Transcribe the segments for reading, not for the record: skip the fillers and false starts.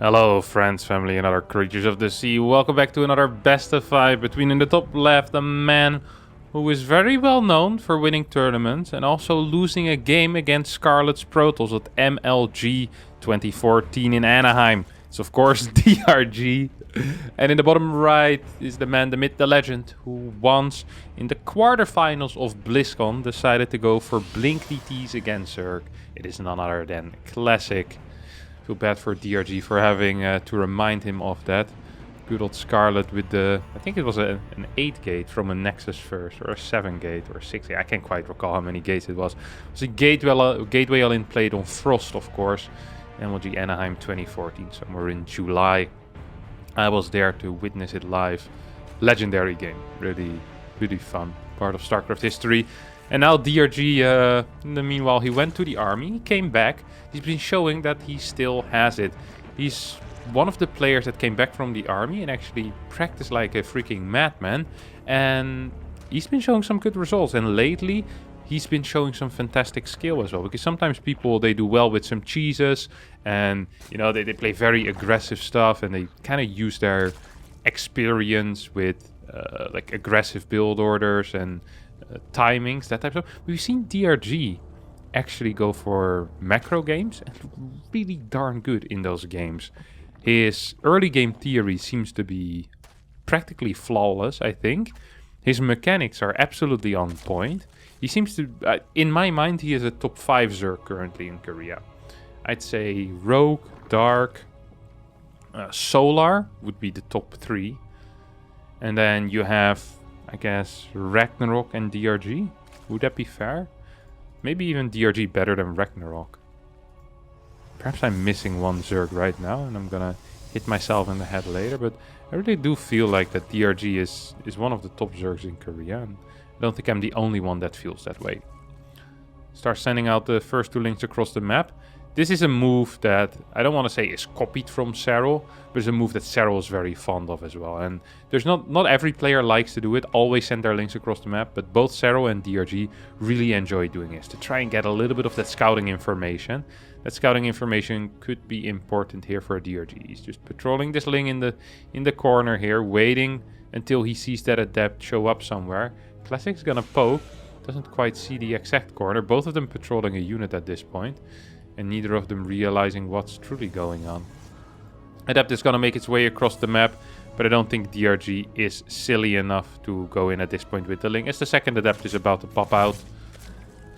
Hello friends, family and other creatures of the sea. Welcome back to another best of 5 between in the top left a man who is very well known for winning tournaments and also losing a game against Scarlet's Protoss at MLG 2014 in Anaheim. It's of course DRG. And in the bottom right is the man, the myth, the legend, who once in the quarterfinals of BlizzCon decided to go for Blink DTs against Zerg. It is none other than Classic. Feel bad for DRG for having to remind him of that. Good old Scarlet with the, I think it was an 8 gate from a Nexus first, or a 7 gate, or a 6 gate. I can't quite recall how many gates it was. It was a gateway all-in played on Frost, of course. MLG Anaheim 2014, somewhere in July. I was there to witness it live. Legendary game, really fun. Part of StarCraft history. And now DRG, in the meanwhile, he went to the army, he came back. He's been showing that he still has it. He's one of the players that came back from the army and actually practiced like a freaking madman. And he's been showing some good results. And lately, he's been showing some fantastic skill as well. Because sometimes people, they do well with some cheeses. And, you know, they play very aggressive stuff. And they kind of use their experience with like aggressive build orders and timings, that type of stuff. We've seen DRG actually go for macro games and really darn good in those games. His early game theory seems to be practically flawless, I think. His mechanics are absolutely on point. He seems to, in my mind, he is a top 5 Zerg currently in Korea. I'd say Rogue, Dark, Solar would be the top 3. And then you have, I guess, Ragnarok and DRG. Would that be fair? Maybe even DRG better than Ragnarok. Perhaps I'm missing one Zerg right now and I'm gonna hit myself in the head later, but I really do feel like that DRG is one of the top Zergs in Korea, and I don't think I'm the only one that feels that way. Start sending out the first 2 links across the map. This is a move that I don't want to say is copied from Serral, but it's a move that Serral is very fond of as well. And there's not every player likes to do it, always send their links across the map, but both Serral and DRG really enjoy doing this to try and get a little bit of that scouting information. That scouting information could be important here for DRG. He's just patrolling this link in the corner here, waiting until he sees that adept show up somewhere. Classic's gonna poke, doesn't quite see the exact corner. Both of them patrolling a unit at this point, and neither of them realizing what's truly going on. Adept is gonna make its way across the map, but I don't think DRG is silly enough to go in at this point with the link, as the second Adept is about to pop out.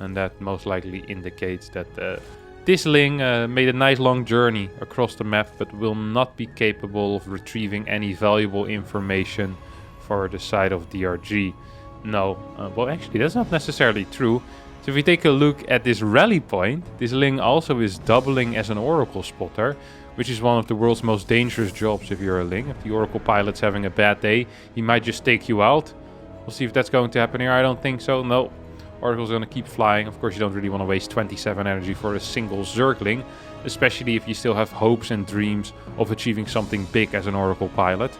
And that most likely indicates that this Ling made a nice long journey across the map, but will not be capable of retrieving any valuable information for the side of DRG. No, well actually that's not necessarily true. So if we take a look at this rally point, this Ling also is doubling as an Oracle spotter, which is one of the world's most dangerous jobs if you're a Ling. If the Oracle pilot's having a bad day, he might just take you out. We'll see if that's going to happen here. I don't think so, no. Oracle's going to keep flying. Of course, you don't really want to waste 27 energy for a single Zergling, especially if you still have hopes and dreams of achieving something big as an Oracle pilot.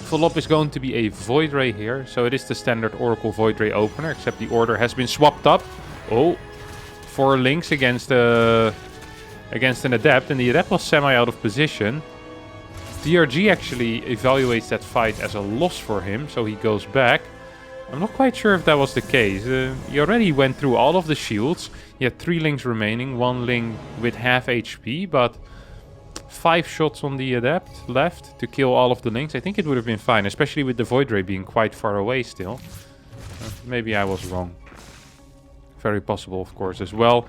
Follow-up is going to be a Void Ray here, so it is the standard Oracle Void Ray opener, except the order has been swapped up. Oh, 4 links against an Adept, and the Adept was semi out of position. DRG actually evaluates that fight as a loss for him, so he goes back. I'm not quite sure if that was the case. He already went through all of the shields. He had 3 links remaining, 1 link with half HP, but 5 shots on the Adept left to kill all of the links. I think it would have been fine, especially with the Void Ray being quite far away still. Maybe I was wrong. Very possible, of course, as well.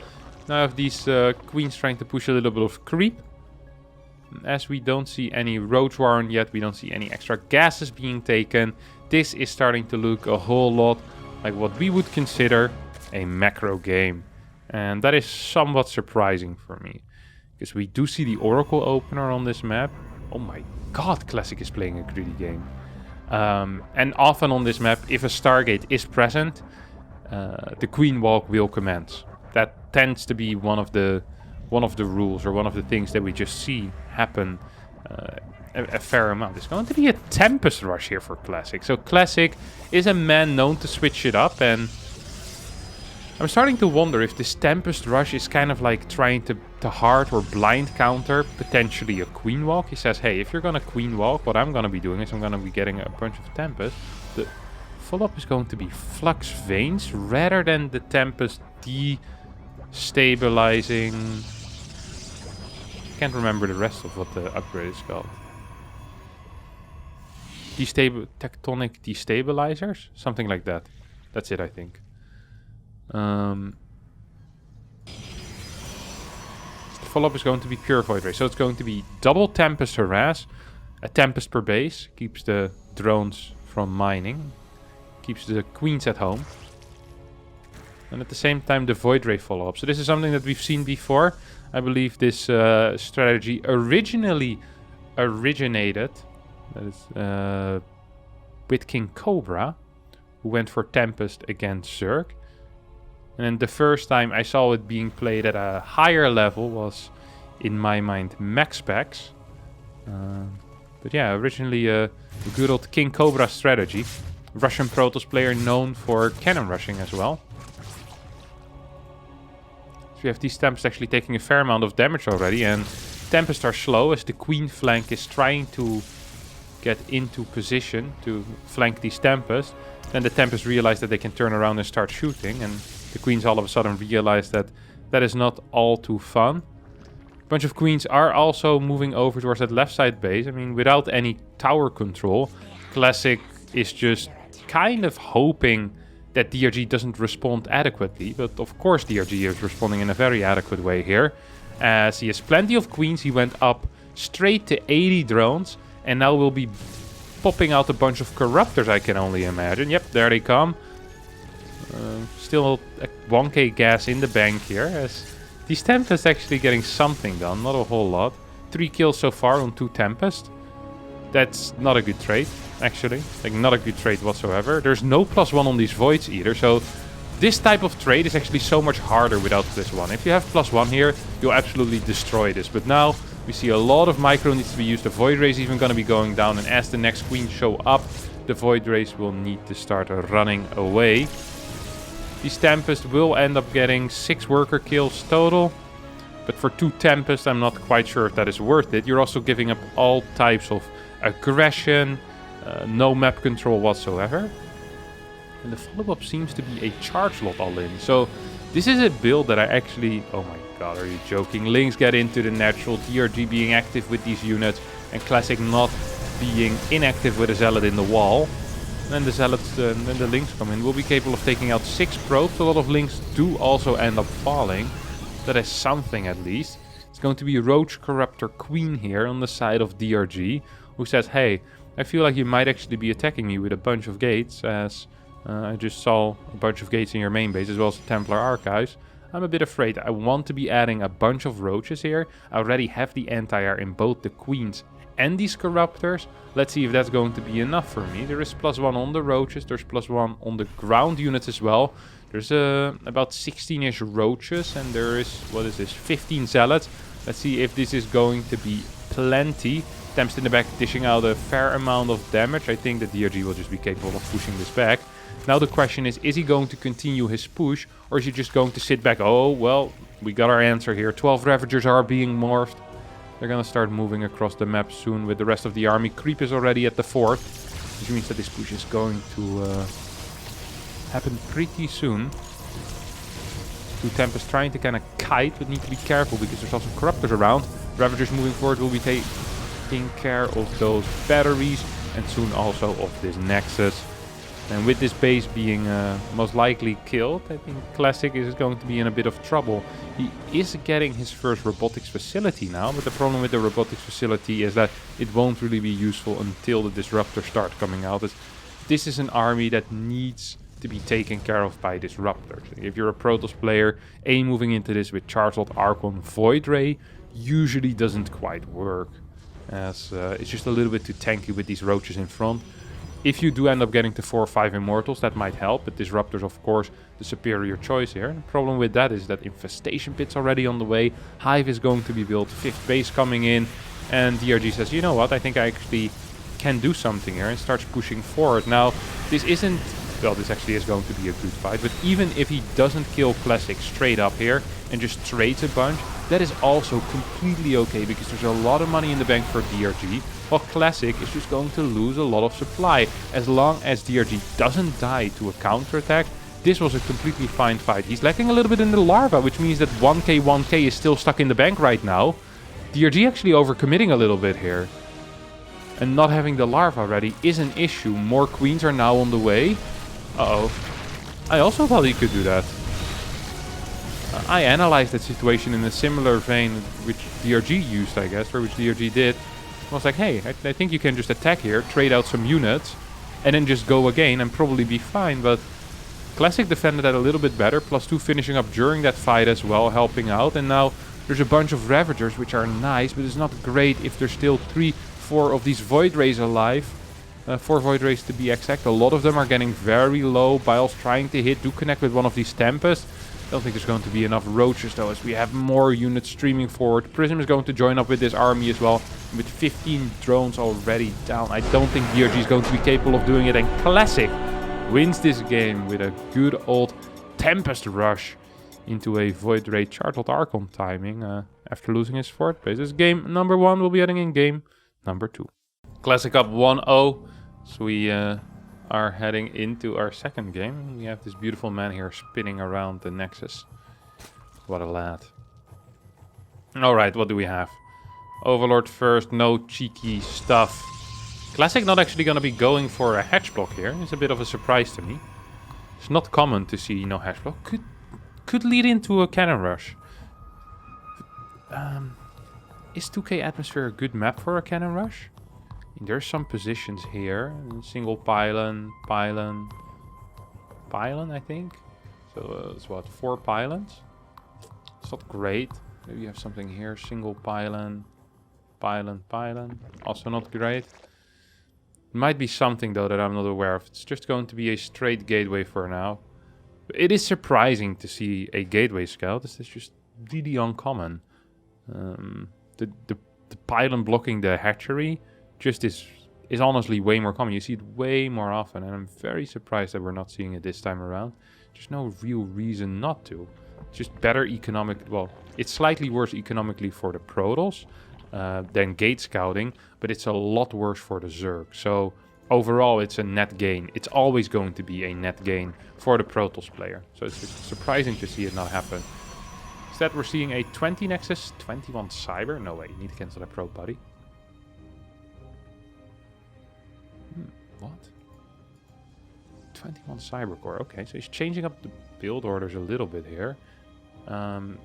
Now if these queens trying to push a little bit of creep. As we don't see any Roach Warren yet, we don't see any extra gases being taken. This is starting to look a whole lot like what we would consider a macro game. And that is somewhat surprising for me, because we do see the Oracle opener on this map. Oh my god, Classic is playing a greedy game. And often on this map, if a Stargate is present, the Queen Walk will commence. That tends to be one of the rules, or one of the things that we just see happen a fair amount. It's going to be a Tempest rush here for Classic. So Classic is a man known to switch it up, and I'm starting to wonder if this Tempest rush is kind of like trying to to hard or blind counter potentially a queen walk. He says, hey, if you're gonna queen walk, what I'm gonna be doing is I'm gonna be getting a bunch of Tempest. The follow-up is going to be Flux Veins rather than the Tempest destabilizing. Can't remember the rest of what the upgrade is called. Tectonic destabilizers, something like that. That's it, I think. The follow-up is going to be pure Void Ray, so it's going to be double Tempest harass, a Tempest per base, keeps the drones from mining, keeps the queens at home, and at the same time the Void Ray follow-up. So this is something that we've seen before. I believe this strategy originally originated with King Cobra, who went for Tempest against Zerg. And then the first time I saw it being played at a higher level was, in my mind, Max Packs. But yeah, originally a good old King Cobra strategy. Russian Protoss player known for cannon rushing as well. So we have these Tempests actually taking a fair amount of damage already. And Tempests are slow as the Queen flank is trying to get into position to flank these Tempests. Then the Tempests realize that they can turn around and start shooting. And the Queens all of a sudden realize that that is not all too fun. A bunch of Queens are also moving over towards that left side base. I mean, without any tower control, Classic is just kind of hoping that DRG doesn't respond adequately. But of course DRG is responding in a very adequate way here. As he has plenty of Queens, he went up straight to 80 drones. And now will be popping out a bunch of Corruptors, I can only imagine. Yep, there they come. Still a 1k gas in the bank here, as these Tempests actually getting something done, not a whole lot. 3 kills so far on 2 Tempest. That's not a good trade, actually. Like, not a good trade whatsoever. There's no +1 on these Voids either, so this type of trade is actually so much harder without +1. If you have +1 here, you'll absolutely destroy this. But now we see a lot of micro needs to be used. The Void Ray is even going to be going down, and as the next Queen show up, the Void Rays will need to start running away. These Tempest will end up getting 6 worker kills total. But for 2 Tempest, I'm not quite sure if that is worth it. You're also giving up all types of aggression, no map control whatsoever. And the follow-up seems to be a charge lot all in. So this is a build that I actually... Oh my god, are you joking? Lings get into the natural, DRG being active with these units, and Classic not being inactive with a Zealot in the wall. And the Zealots, then the Lings come in, will be capable of taking out 6 probes. A lot of Lings do also end up falling. That is something at least. It's going to be Roach Corruptor Queen here on the side of DRG, who says, hey, I feel like you might actually be attacking me with a bunch of gates, as I just saw a bunch of gates in your main base, as well as the Templar Archives. I'm a bit afraid. I want to be adding a bunch of Roaches here. I already have the anti-air in both the Queens and these Corruptors. Let's see if that's going to be enough for me. There is +1 on the Roaches. There's +1 on the ground units as well. There's about 16-ish Roaches, and there is, what is this, 15 Zealots. Let's see if this is going to be plenty. Tempest in the back dishing out a fair amount of damage. I think that DRG will just be capable of pushing this back. Now the question is he going to continue his push, or is he just going to sit back? Oh, well, we got our answer here. 12 Ravagers are being morphed. They're going to start moving across the map soon with the rest of the army. Creep is already at the 4th, which means that this push is going to happen pretty soon. 2 Tempest trying to kind of kite, but need to be careful because there's also Corruptors around. Ravagers moving forward will be taking care of those batteries, and soon also of this Nexus. And with this base being most likely killed, I think Classic is going to be in a bit of trouble. He is getting his first robotics facility now, but the problem with the robotics facility is that it won't really be useful until the Disruptors start coming out. This is an army that needs to be taken care of by Disruptors. If you're a Protoss player, moving into this with Chargelot, Archon, Void Ray usually doesn't quite work, as it's just a little bit too tanky with these Roaches in front. If you do end up getting to 4 or 5 Immortals, that might help, but Disruptors, of course, the superior choice here. The problem with that is that Infestation Pit's already on the way, Hive is going to be built, 5th base coming in, and DRG says, you know what, I think I actually can do something here, and starts pushing forward. Now, this isn't well, this actually is going to be a good fight. But even if he doesn't kill Classic straight up here and just trades a bunch, that is also completely okay, because there's a lot of money in the bank for DRG, while Classic is just going to lose a lot of supply. As long as DRG doesn't die to a counterattack, this was a completely fine fight. He's lacking a little bit in the larva, which means that 1k is still stuck in the bank right now. DRG actually overcommitting a little bit here. And not having the larva ready is an issue. More queens are now on the way. Uh-oh. I also thought he could do that. I analyzed that situation in a similar vein which DRG used, I guess, or which DRG did. I was like, hey, I think you can just attack here, trade out some units, and then just go again and probably be fine. But Classic defended that a little bit better, +2 finishing up during that fight as well, helping out. And now there's a bunch of Ravagers, which are nice, but it's not great if there's still 3-4 of these Void Rays alive. 4 Void Rays to be exact. A lot of them are getting very low. Biles trying to hit, do connect with one of these Tempest. I don't think there's going to be enough Roaches though, as we have more units streaming forward. Prism is going to join up with this army as well, with 15 drones already down. I don't think DRG is going to be capable of doing it, and Classic wins this game with a good old Tempest rush into a Void Ray Chartled Archon timing after losing his 4th base. This game number 1 will be heading in game number 2. Classic up 1-0, so we are heading into our 2nd game. We have this beautiful man here spinning around the Nexus. What a lad. Alright, what do we have? Overlord first, no cheeky stuff. Classic not actually going to be going for a hatch block here. It's a bit of a surprise to me. It's not common to see no hatch block. Could lead into a cannon rush. Is 2K Atmosphere a good map for a cannon rush? There's some positions here. Single pylon, I think. So it's what, 4 pylons? It's not great. Maybe you have something here. Single pylon, pylon. Also not great. Might be something though that I'm not aware of. It's just going to be a straight gateway for now. It is surprising to see a gateway scout. This is just really uncommon. The pylon blocking the hatchery just is honestly way more common. You see it way more often, and I'm very surprised that we're not seeing it this time around. There's no real reason not to. It's just better economic. Well, it's slightly worse economically for the Protoss than gate scouting, but it's a lot worse for the Zerg. So overall, it's a net gain. It's always going to be a net gain for the Protoss player. So it's just surprising to see it not happen. Instead, we're seeing a 20 Nexus, 21 Cyber. No way, you need to cancel that probe, buddy. What? 21 Cyber Core. Okay, so he's changing up the build orders a little bit here.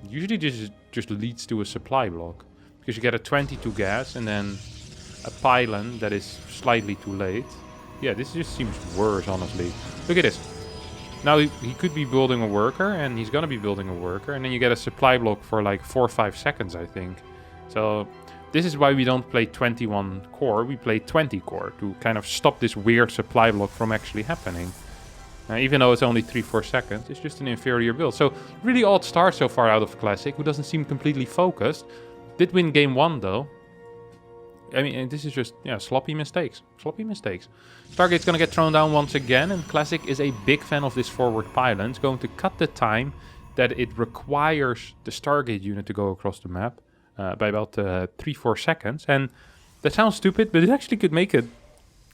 Usually this just leads to a supply block, because you get a 22 gas and then a pylon that is slightly too late. Yeah, this just seems worse, honestly. Look at this. Now he could be building a worker, and he's gonna be building a worker, and then you get a supply block for like 4 or 5 seconds, I think. So this is why we don't play 21 core, we play 20 core, to kind of stop this weird supply block from actually happening. Even though it's only 3-4 seconds, it's just an inferior build. So really odd start so far out of Classic, who doesn't seem completely focused. Did win game 1 though. I mean, this is just, yeah, sloppy mistakes. Sloppy mistakes. Stargate's gonna get thrown down once again, and Classic is a big fan of this forward pylon. It's going to cut the time that it requires the Stargate unit to go across the map by about 3-4 seconds. And that sounds stupid, but it actually could make a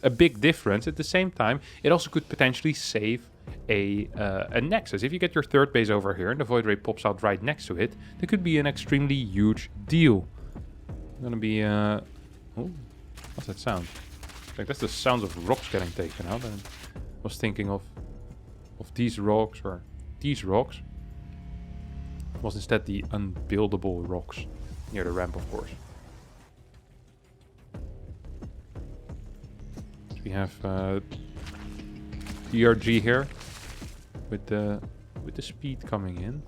big difference. At the same time, it also could potentially save a Nexus. If you get your 3rd base over here and the Void Ray pops out right next to it, that could be an extremely huge deal. Gonna be oh, what's that sound? Like, that's the sounds of rocks getting taken out. And I was thinking of these rocks, or these rocks. It was instead the unbuildable rocks near the ramp, of course. So we have DRG here with the speed coming in.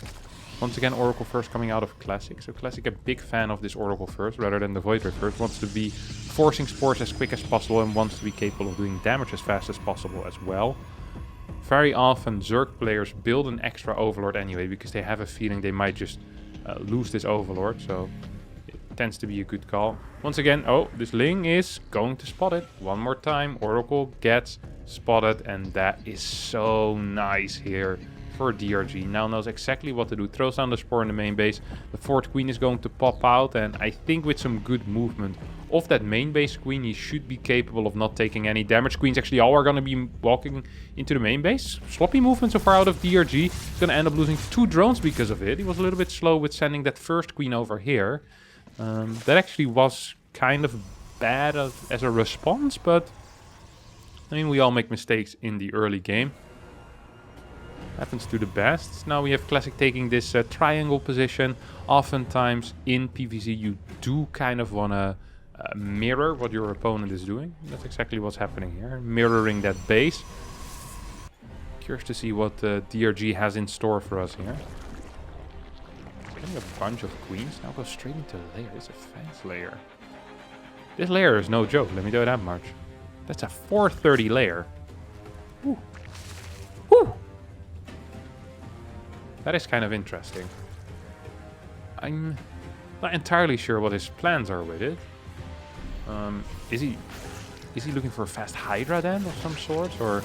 Once again, Oracle First coming out of Classic. So Classic, a big fan of this Oracle First rather than the Void Ray First. Wants to be forcing spores as quick as possible and wants to be capable of doing damage as fast as possible as well. Very often Zerg players build an extra Overlord anyway, because they have a feeling they might just lose this Overlord. So it tends to be a good call. Once again, oh, this Ling is going to spot it. One more time, Oracle gets spotted, and that is so nice here for DRG. Now knows exactly what to do. Throws down the spore in the main base. The 4th queen is going to pop out, and I think with some good movement of that main base queen, he should be capable of not taking any damage. Queens actually all are going to be walking into the main base. Sloppy movement so far out of DRG. He's going to end up losing 2 drones because of it. He was a little bit slow with sending that first queen over here. That actually was kind of bad as a response, but I mean, we all make mistakes in the early game. Happens to the best. Now we have Classic taking this triangle position. Oftentimes in PvZ you do kind of want to mirror what your opponent is doing. That's exactly what's happening here. Mirroring that base. Curious to see what DRG has in store for us here. Getting a bunch of queens. Now go straight into layer. It's a fast layer. This layer is no joke, let me tell you that much. That's a 430 layer. Woo. Woo. That is kind of interesting. I'm not entirely sure what his plans are with it. Is he looking for a fast Hydra then of some sort, or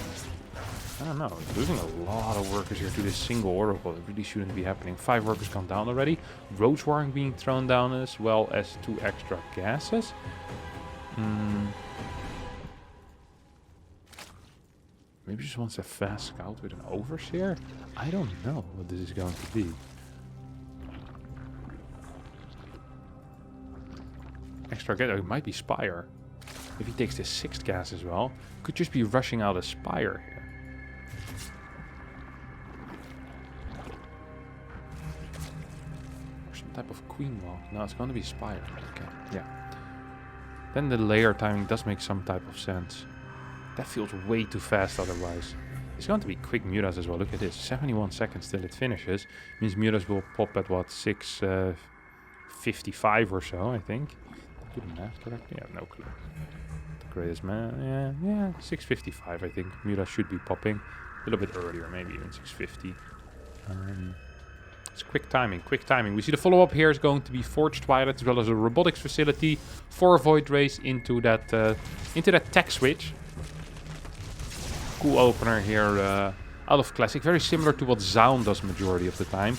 I don't know. He's losing a lot of workers here to this single oracle. It really shouldn't be happening. 5 workers gone down already. Roach Warring being thrown down as well as 2 extra gases. Maybe just wants a fast scout with an overseer? I don't know what this is going to be. Extra gas. Oh, it might be Spire. If he takes this 6th gas as well, could just be rushing out a Spire here. Or some type of Queen Wall. No, it's going to be Spire. Okay, yeah. Then the layer timing does make some type of sense. That feels way too fast otherwise. It's going to be quick Mutas as well. Look at this. 71 seconds till it finishes. Means Mutas will pop at what? 6:55 or so, I think. Do the math correctly? Yeah, no clue. The greatest man. Yeah, 6:55 I think. Mutas should be popping. A little bit earlier, maybe even 6:50. It's quick timing, quick timing. We see the follow-up here is going to be Forged Twilight as well as a robotics facility. 4 Void Rays into that tech switch. Cool opener here out of Classic. Very similar to what Zaun does majority of the time.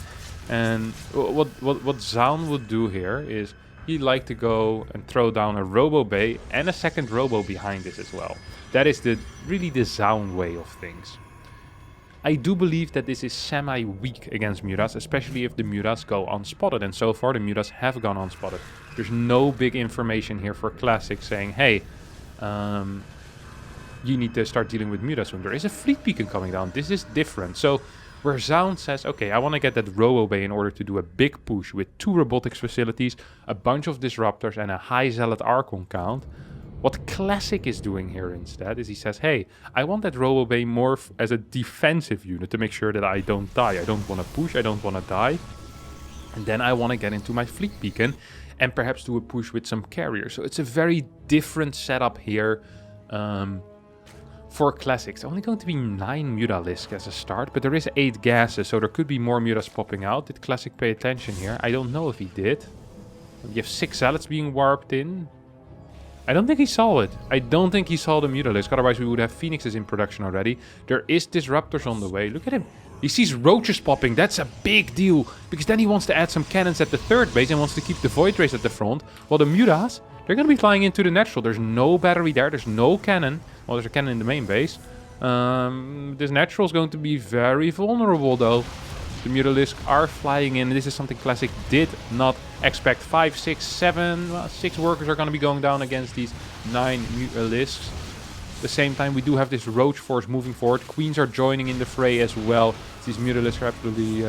And what Zaun would do here is he'd like to go and throw down a Robo Bay and a second Robo behind this as well. That is really the Zaun way of things. I do believe that this is semi-weak against Mutas, especially if the Mutas go unspotted. And so far the Mutas have gone unspotted. There's no big information here for Classic saying, hey, you need to start dealing with Mutas soon. There is a fleet beacon coming down. This is different. So where Zaun says, okay, I want to get that Robo Bay in order to do a big push with 2 robotics facilities, a bunch of disruptors and a high Zealot Archon count. What Classic is doing here instead is he says, hey, I want that Robo Bay more as a defensive unit to make sure that I don't die. I don't want to push, I don't want to die. And then I want to get into my fleet beacon and perhaps do a push with some carriers. So it's a very different setup here. For Classic, it's only going to be 9 Mutalisks as a start, but there is 8 gases, so there could be more Mutas popping out. Did Classic pay attention here? I don't know if he did. You have 6 Zealots being warped in. I don't think he saw it. I don't think he saw the Mutalisk, otherwise we would have Phoenixes in production already. There is Disruptors on the way. Look at him. He sees Roaches popping. That's a big deal, because then he wants to add some cannons at the 3rd base and wants to keep the Void Rays at the front, while the Mutas, they're going to be flying into the natural. There's no battery there. There's no cannon. Well, there's a cannon in the main base. This natural is going to be very vulnerable, though. The Mutalisks are flying in. This is something Classic did not expect. 5, 6, 7, 6 workers are going to be going down against these 9 Mutalisks. At the same time, we do have this Roach Force moving forward. Queens are joining in the fray as well. These Mutalisks are absolutely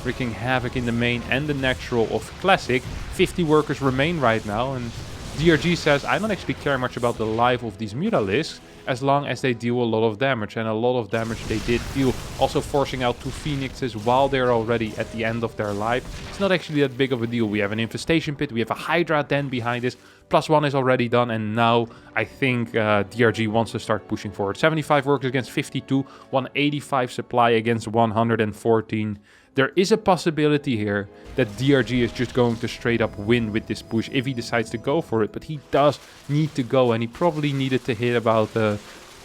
wreaking havoc in the main and the natural of Classic. 50 workers remain right now, and DRG says, I don't actually care much about the life of these Mutalisks as long as they deal a lot of damage. And a lot of damage they did deal. Also forcing out 2 Phoenixes while they're already at the end of their life. It's not actually that big of a deal. We have an Infestation Pit. We have a Hydra Den behind this. +1 is already done. And now I think DRG wants to start pushing forward. 75 workers against 52. 185 supply against 114. There is a possibility here that DRG is just going to straight up win with this push if he decides to go for it. But he does need to go, and he probably needed to hit about 10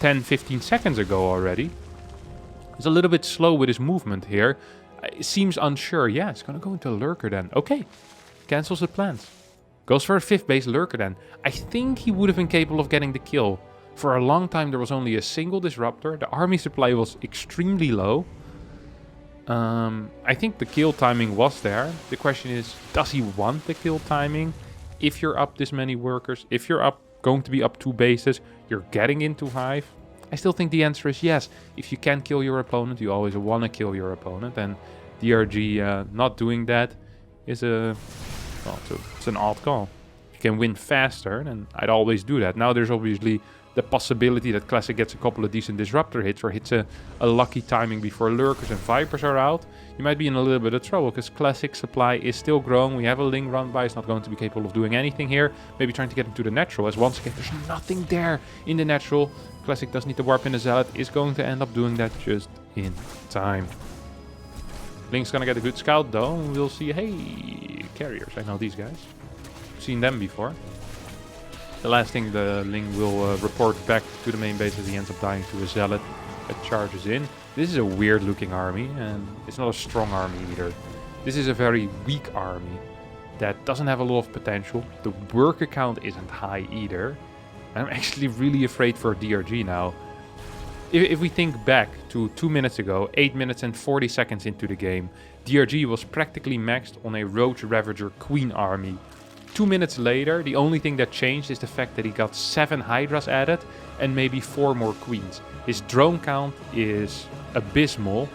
10, 15 seconds ago already. He's a little bit slow with his movement here. It seems unsure. Yeah, it's going to go into a lurker then. Okay, cancels the plans. Goes for a 5th base lurker then. I think he would have been capable of getting the kill. For a long time there was only a single disruptor. The army supply was extremely low. I think the kill timing was there. The question is, does he want the kill timing? If you're up this many workers, if you're going to be up 2 bases, you're getting into 5. I still think the answer is yes. If you can kill your opponent, you always want to kill your opponent. And DRG not doing that is it's an odd call. If you can win faster, then I'd always do that. Now there's obviously the possibility that Classic gets a couple of decent disruptor hits or hits a lucky timing before lurkers and vipers are out. You might be in a little bit of trouble because Classic supply is still growing. We have a Ling run by. It's not going to be capable of doing anything here. Maybe trying to get into the natural, as once again there's nothing there in the natural. Classic does need to warp in the Zealot. Is going to end up doing that just in time. Ling's gonna get a good scout though. We'll see. Hey, carriers. I know these guys. Seen them before. The last thing the Ling will report back to the main base as he ends up dying to a Zealot that charges in. This is a weird looking army, and it's not a strong army either. This is a very weak army that doesn't have a lot of potential. The worker count isn't high either. I'm actually really afraid for DRG now. If we think back to 2 minutes ago, 8 minutes and 40 seconds into the game, DRG was practically maxed on a Roach Ravager Queen army. 2 minutes later, the only thing that changed is the fact that he got 7 Hydras added and maybe 4 more Queens. His drone count is abysmal.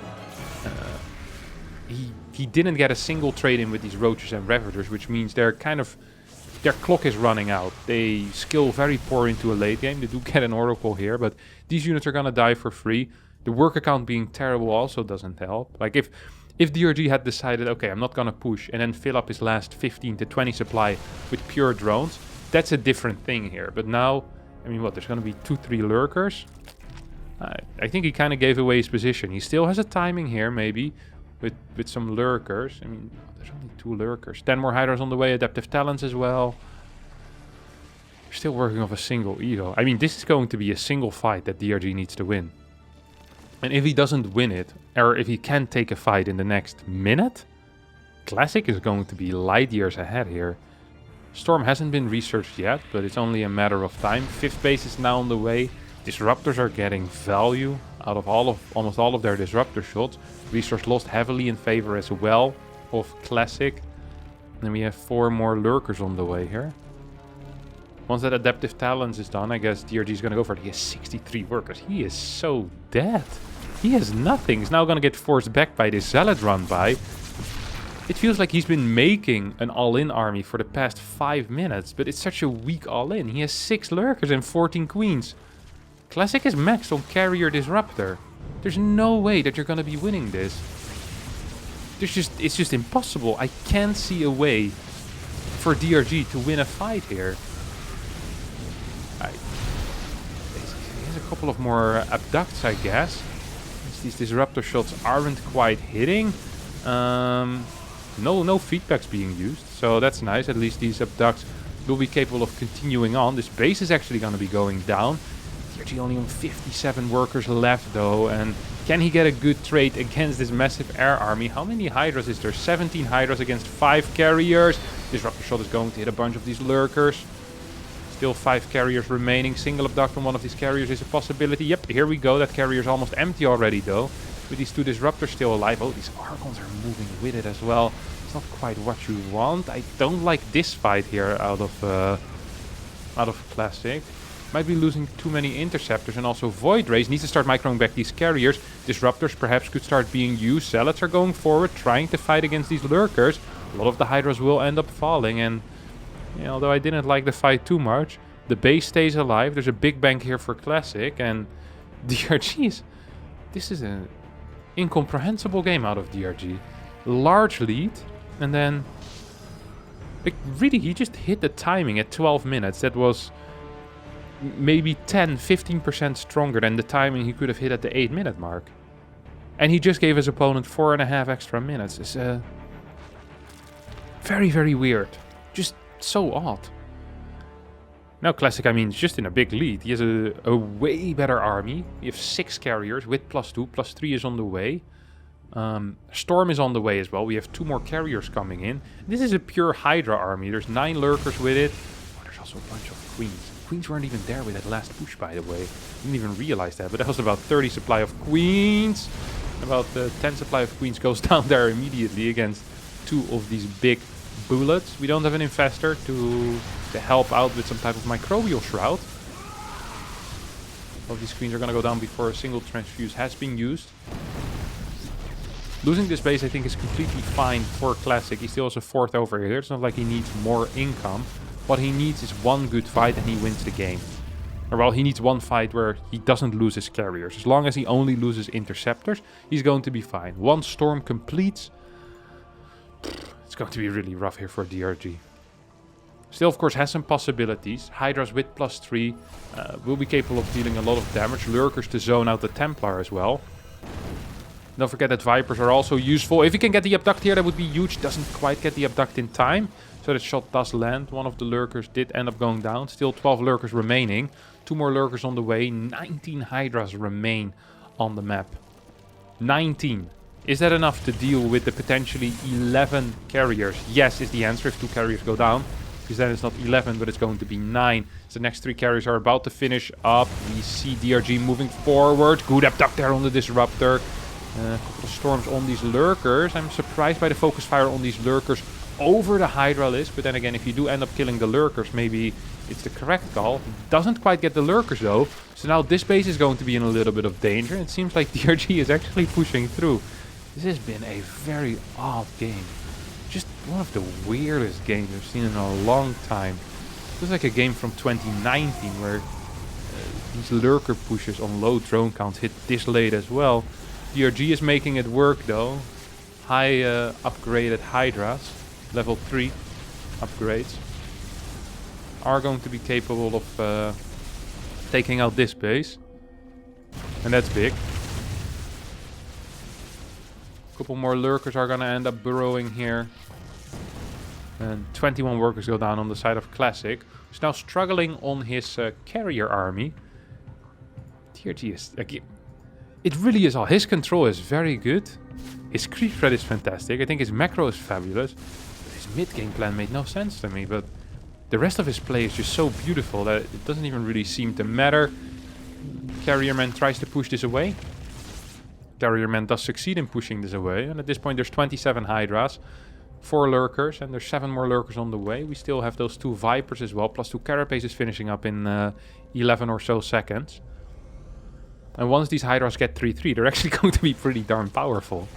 He didn't get a single trade in with these Roaches and Ravagers, which means their clock is running out. They skill very poor into a late game. They do get an Oracle here, but these units are gonna die for free. The worker count being terrible also doesn't help. Like if DRG had decided, okay, I'm not gonna push and then fill up his last 15 to 20 supply with pure drones, that's a different thing here. But now, I mean, what, there's gonna be 2-3 lurkers? I think he kind of gave away his position. He still has a timing here, maybe, with some lurkers. I mean, there's only 2 lurkers. 10 more Hydras on the way, adaptive talents as well. We're still working off a single ego. I mean, this is going to be a single fight that DRG needs to win. And if he doesn't win it, or if he can't take a fight in the next minute, Classic is going to be light years ahead here. Storm hasn't been researched yet, but it's only a matter of time. 5th base is now on the way. Disruptors are getting value out of almost all of their disruptor shots. Resource lost heavily in favor as well of Classic. Then we have 4 more lurkers on the way here. Once that adaptive talents is done, I guess DRG is going to go for it. He has 63 workers. He is so dead. He has nothing. He's now going to get forced back by this Zealot run by. It feels like he's been making an all-in army for the past 5 minutes, but it's such a weak all-in. He has 6 lurkers and 14 queens. Classic is maxed on carrier disruptor. There's no way that you're going to be winning this. It's just impossible. I can't see a way for DRG to win a fight here. He has a couple of more abducts, I guess. These disruptor shots aren't quite hitting. No feedbacks being used, so that's nice. At least these abducts will be capable of continuing on. This base is actually going to be going down. DRG only on 57 workers left though, and can he get a good trade against this massive air army? How many Hydras is there? 17 Hydras against 5 carriers. Disruptor shot is going to hit a bunch of these lurkers. Still 5 carriers remaining. Single abduct on one of these carriers is a possibility. Yep, here we go. That carrier is almost empty already though. With these 2 disruptors still alive. Oh, these Archons are moving with it as well. It's not quite what you want. I don't like this fight here out of Classic. Might be losing too many interceptors, and also Void Rays needs to start microing back these carriers. Disruptors perhaps could start being used. Zealots are going forward, trying to fight against these lurkers. A lot of the Hydras will end up falling, and although I didn't like the fight too much, the base stays alive. There's a big bank here for Classic, and DRG this is an incomprehensible game out of DRG. Large lead, and then really he just hit the timing at 12 minutes. That was maybe 10-15% stronger than the timing he could have hit at the 8-minute mark. And he just gave his opponent 4.5 extra minutes. It's very, very weird. Just so odd. Now Classic, I mean, is just in a big lead. He has a way better army. We have 6 carriers with +2. +3 is on the way. Storm is on the way as well. We have 2 more carriers coming in. This is a pure Hydra army. There's 9 lurkers with it. Oh, there's also a bunch of queens. Queens weren't even there with that last push, by the way. Didn't even realize that, but that was about 30 supply of queens. About 10 supply of queens goes down there immediately against 2 of these big bullets. We don't have an infestor to help out with some type of microbial shroud. All of these queens are going to go down before a single transfuse has been used. Losing this base, I think, is completely fine for Classic. He still has a 4th over here. It's not like he needs more income. What he needs is one good fight and he wins the game. Or well, he needs one fight where he doesn't lose his carriers. As long as he only loses interceptors, he's going to be fine. One storm completes. It's going to be really rough here for DRG. Still, of course, has some possibilities. Hydras with +3 will be capable of dealing a lot of damage. Lurkers to zone out the Templar as well. Don't forget that Vipers are also useful. If he can get the abduct here, that would be huge. Doesn't quite get the abduct in time. So that shot does land. One of the lurkers did end up going down. Still 12 lurkers remaining. 2 more lurkers on the way. 19 Hydras remain on the map. 19. Is that enough to deal with the potentially 11 carriers? Yes, is the answer if 2 carriers go down. Because then it's not 11, but it's going to be 9. So the next 3 carriers are about to finish up. We see DRG moving forward. Good abduct there on the Disruptor. A couple of storms on these lurkers. I'm surprised by the focus fire on these lurkers over the Hydra list. But then again, if you do end up killing the lurkers, maybe it's the correct call. Doesn't quite get the lurkers though. So now this base is going to be in a little bit of danger. It seems like DRG is actually pushing through. This has been a very odd game. Just one of the weirdest games I've seen in a long time. It was like a game from 2019 where these lurker pushes on low drone counts hit this late as well. DRG is making it work though. High upgraded Hydras, level 3 upgrades, are going to be capable of taking out this base. And that's big. A couple more lurkers are going to end up burrowing here. And 21 workers go down on the side of Classic, who's now struggling on his carrier army. DRG is... it really is all. His control is very good. His creep threat is fantastic. I think his macro is fabulous. But his mid-game plan made no sense to me. But the rest of his play is just so beautiful that it doesn't even really seem to matter. Carrierman tries to push this away. Carrierman does succeed in pushing this away. And at this point there's 27 Hydras. 4 lurkers. And there's 7 more lurkers on the way. We still have those 2 Vipers as well. Plus 2 Carapaces finishing up in 11 or so seconds. And once these Hydras get 3-3, they're actually going to be pretty darn powerful.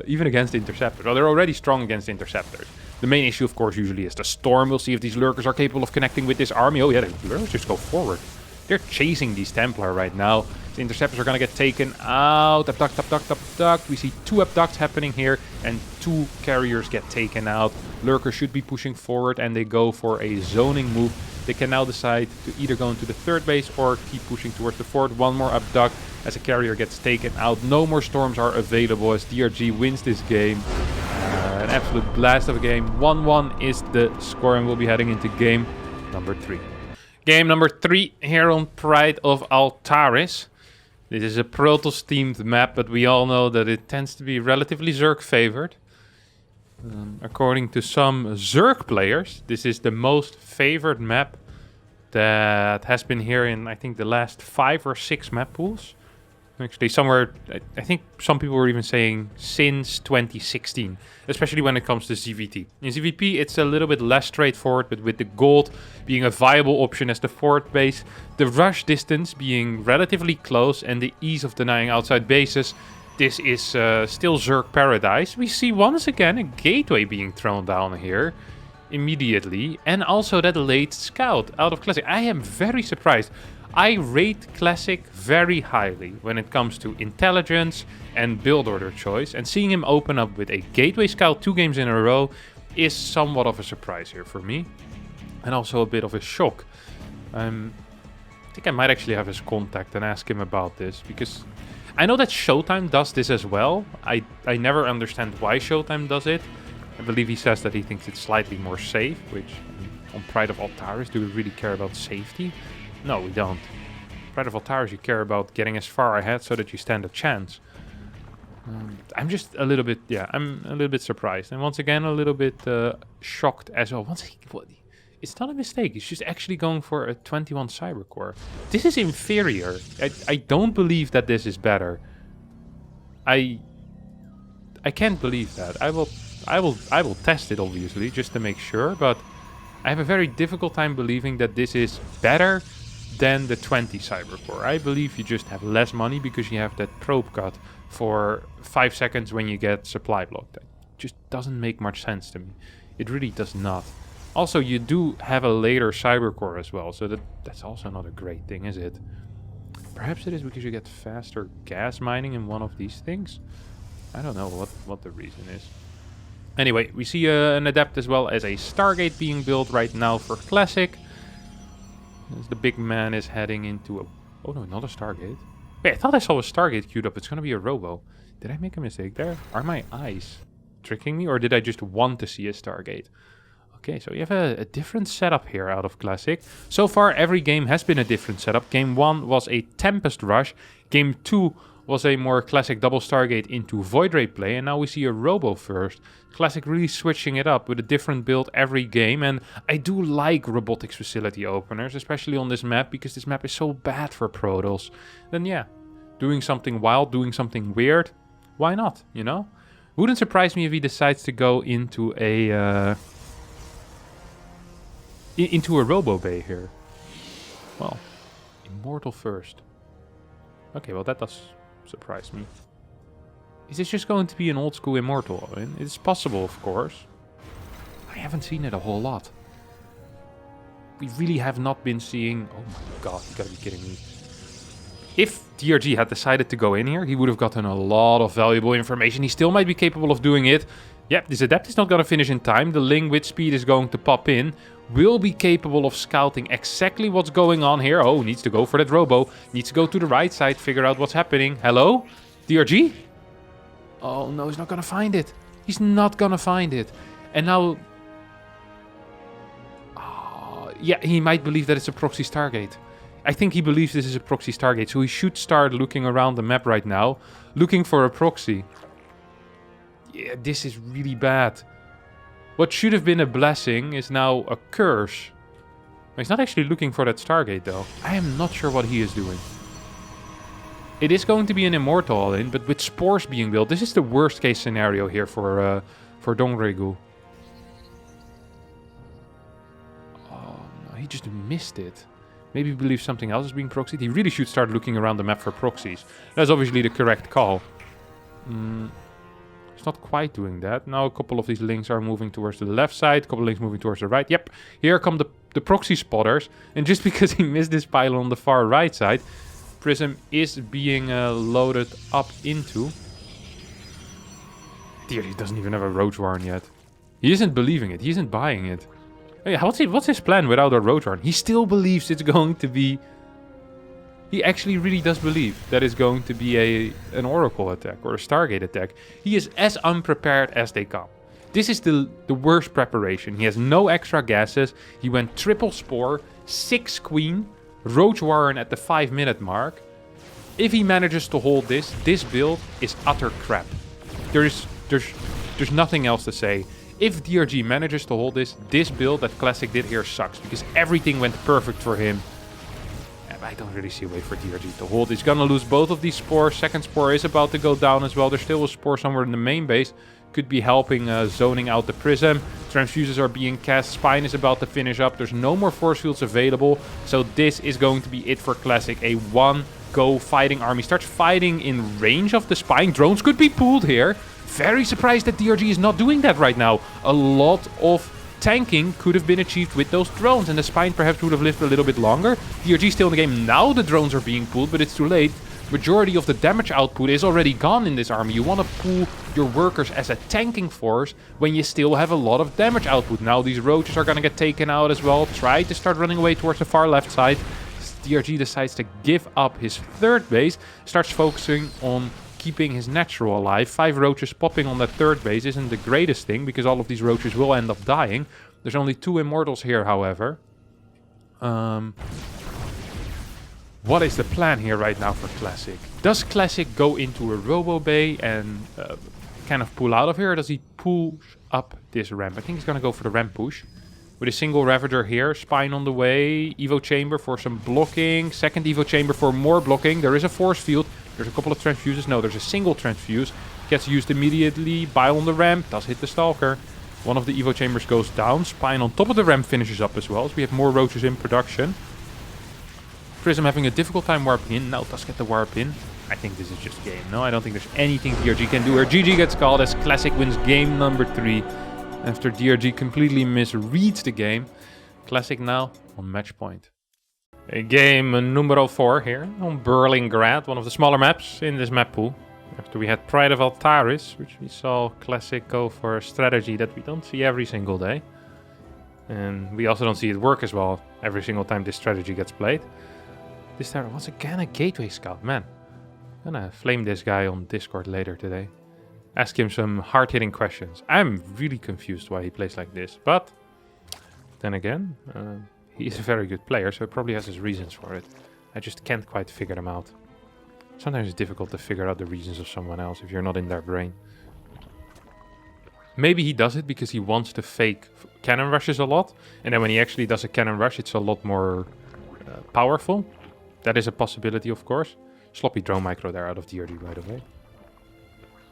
Even against Interceptors. Well, they're already strong against Interceptors. The main issue, of course, usually is the Storm. We'll see if these Lurkers are capable of connecting with this army. Oh yeah, the Lurkers just go forward. They're chasing these Templar right now. The Interceptors are going to get taken out. Abduct, abduct, abduct. We see 2 abducts happening here. And 2 carriers get taken out. Lurkers should be pushing forward. And they go for a zoning move. They can now decide to either go into the 3rd base or keep pushing towards the 4th. 1 more abduct as a carrier gets taken out. No more storms are available as DRG wins this game. An absolute blast of a game. 1-1 is the score, and we'll be heading into game number 3. Game number 3 here on Pride of Altaris. This is a Protoss themed map, but we all know that it tends to be relatively Zerg favored. According to some Zerg players, this is the most favored map that has been here in, I think, the last 5 or 6 map pools. Actually, somewhere, I think some people were even saying since 2016, especially when it comes to ZVT. In ZVP, it's a little bit less straightforward, but with the gold being a viable option as the 4th base, the rush distance being relatively close, and the ease of denying outside bases, this is still Zerg paradise. We see once again a gateway being thrown down here immediately, and also that late scout out of Classic. I am very surprised. I rate Classic very highly when it comes to intelligence and build order choice, and seeing him open up with a gateway scout 2 games in a row is somewhat of a surprise here for me, and also a bit of a shock. I think I might actually have his contact and ask him about this, because I know that Showtime does this as well. I never understand why Showtime does it. I believe he says that he thinks it's slightly more safe, which on Pride of Altaris, do we really care about safety? No, we don't. Pride of Altaris, you care about getting as far ahead so that you stand a chance. I'm just a little bit, yeah, I'm a little bit surprised. And once again, a little bit shocked as well. It's not a mistake. He's just actually going for a 21 Cybercore. This is inferior. I don't believe that this is better. I can't believe that. I will test it, obviously, just to make sure, but I have a very difficult time believing that this is better than the 20 Cybercore. I believe you just have less money because you have that probe cut for 5 seconds when you get supply blocked. That just doesn't make much sense to me. It really does not. Also, you do have a later Cybercore as well, so that's also not a great thing, is it? Perhaps it is because you get faster gas mining in one of these things? I don't know what the reason is. Anyway, we see an Adept as well as a Stargate being built right now for Classic. As the big man is heading into a... Oh no, not a Stargate. Wait, I thought I saw a Stargate queued up. It's gonna be a Robo. Did I make a mistake there? Are my eyes tricking me, or did I just want to see a Stargate? Okay, so you have a different setup here out of Classic. So far, every game has been a different setup. Game 1 was a Tempest rush. Game 2 was a more Classic double Stargate into Void Ray play. And now we see a Robo first. Classic really switching it up with a different build every game. And I do like robotics facility openers, especially on this map, because this map is so bad for Protoss. Then yeah, doing something wild, doing something weird, why not, you know? Wouldn't surprise me if he decides to go into a... into a Robo Bay here. Well, Immortal first. Okay, well that does surprise me. Is this just going to be an old school Immortal? I mean, it's possible, of course. I haven't seen it a whole lot. We really have not been seeing... Oh my god, you gotta be kidding me. If DRG had decided to go in here, he would have gotten a lot of valuable information. He still might be capable of doing it. Yep, this Adept is not going to finish in time. The Ling with speed is going to pop in. Will be capable of scouting exactly what's going on here. Oh, needs to go for that Robo. Needs to go to the right side, figure out what's happening. Hello? DRG? Oh no, he's not going to find it. He's not going to find it. And now... Oh, yeah, he might believe that it's a Proxy Stargate. I think he believes this is a Proxy Stargate, so he should start looking around the map right now, looking for a Proxy. Yeah, this is really bad. What should have been a blessing is now a curse. He's not actually looking for that Stargate, though. I am not sure what he is doing. It is going to be an Immortal all-in, but with Spores being built, this is the worst case scenario here for DongRaeGu. Oh, no, he just missed it. Maybe he believes something else is being proxied. He really should start looking around the map for proxies. That's obviously the correct call. It's not quite doing that. Now a couple of these links are moving towards the left side. A couple of links moving towards the right. Yep, here come the proxy spotters. And just because he missed this pylon on the far right side, Prism is being loaded up into. Dear, he doesn't even have a Roach Warren yet. He isn't believing it. He isn't buying it. Hey, what's his plan without a Roach Warren? He still believes it's going to be... He actually really does believe that it's going to be an Oracle attack or a Stargate attack. He is as unprepared as they come. This is the worst preparation. He has no extra gases. He went triple Spore, 6 Queen, Roach Warren at the 5-minute mark. If he manages to hold this build is utter crap. There's nothing else to say. If DRG manages to hold this build that Classic did here sucks, because everything went perfect for him. I don't really see a way for DRG to hold. He's gonna lose both of these Spores. Second Spore is about to go down as well. There's still a Spore somewhere in the main base. Could be helping zoning out the Prism. Transfuses are being cast. Spine is about to finish up. There's no more force fields available. So this is going to be it for Classic. A one-go fighting army. Starts fighting in range of the Spine. Drones could be pulled here. Very surprised that DRG is not doing that right now. A lot of tanking could have been achieved with those drones, and the Spine perhaps would have lived a little bit longer. DRG still in the game. Now the drones are being pulled, but it's too late. Majority of the damage output is already gone in this army. You want to pull your workers as a tanking force when you still have a lot of damage output. Now these roaches are going to get taken out as well. Try to start running away towards the far left side. DRG decides to give up his third base, starts focusing on keeping his natural alive. 5 roaches popping on that third base isn't the greatest thing, because all of these roaches will end up dying. There's only 2 Immortals here, however. What is the plan here right now for Classic? Does Classic go into a Robo Bay and kind of pull out of here, or does he push up this ramp? I think he's going to go for the ramp push. With a single Ravager here, Spine on the way, Evo Chamber for some blocking, second Evo Chamber for more blocking. There is a force field, there's a couple of transfuses. No, there's a single transfuse. Gets used immediately, Bile on the ramp, does hit the Stalker. One of the Evo Chambers goes down, Spine on top of the ramp finishes up as well, so we have more roaches in production. Prism having a difficult time warping in, now does get the warp in. I think this is just game. No, I don't think there's anything DRG can do here. GG gets called as Classic wins game number 3. After DRG completely misreads the game. Classic now on match point. Game numero 4 here on Berlingrad, one of the smaller maps in this map pool. After we had Pride of Altaris, which we saw Classic go for a strategy that we don't see every single day. And we also don't see it work as well every single time this strategy gets played. This time once again a Gateway Scout, man. I'm gonna flame this guy on Discord later today. Ask him some hard-hitting questions. I'm really confused why he plays like this, but then again, he is a very good player, so he probably has his reasons for it. I just can't quite figure them out. Sometimes it's difficult to figure out the reasons of someone else if you're not in their brain. Maybe he does it because he wants to fake cannon rushes a lot, and then when he actually does a cannon rush, it's a lot more powerful. That is a possibility, of course. Sloppy drone micro there out of DRG, by the way.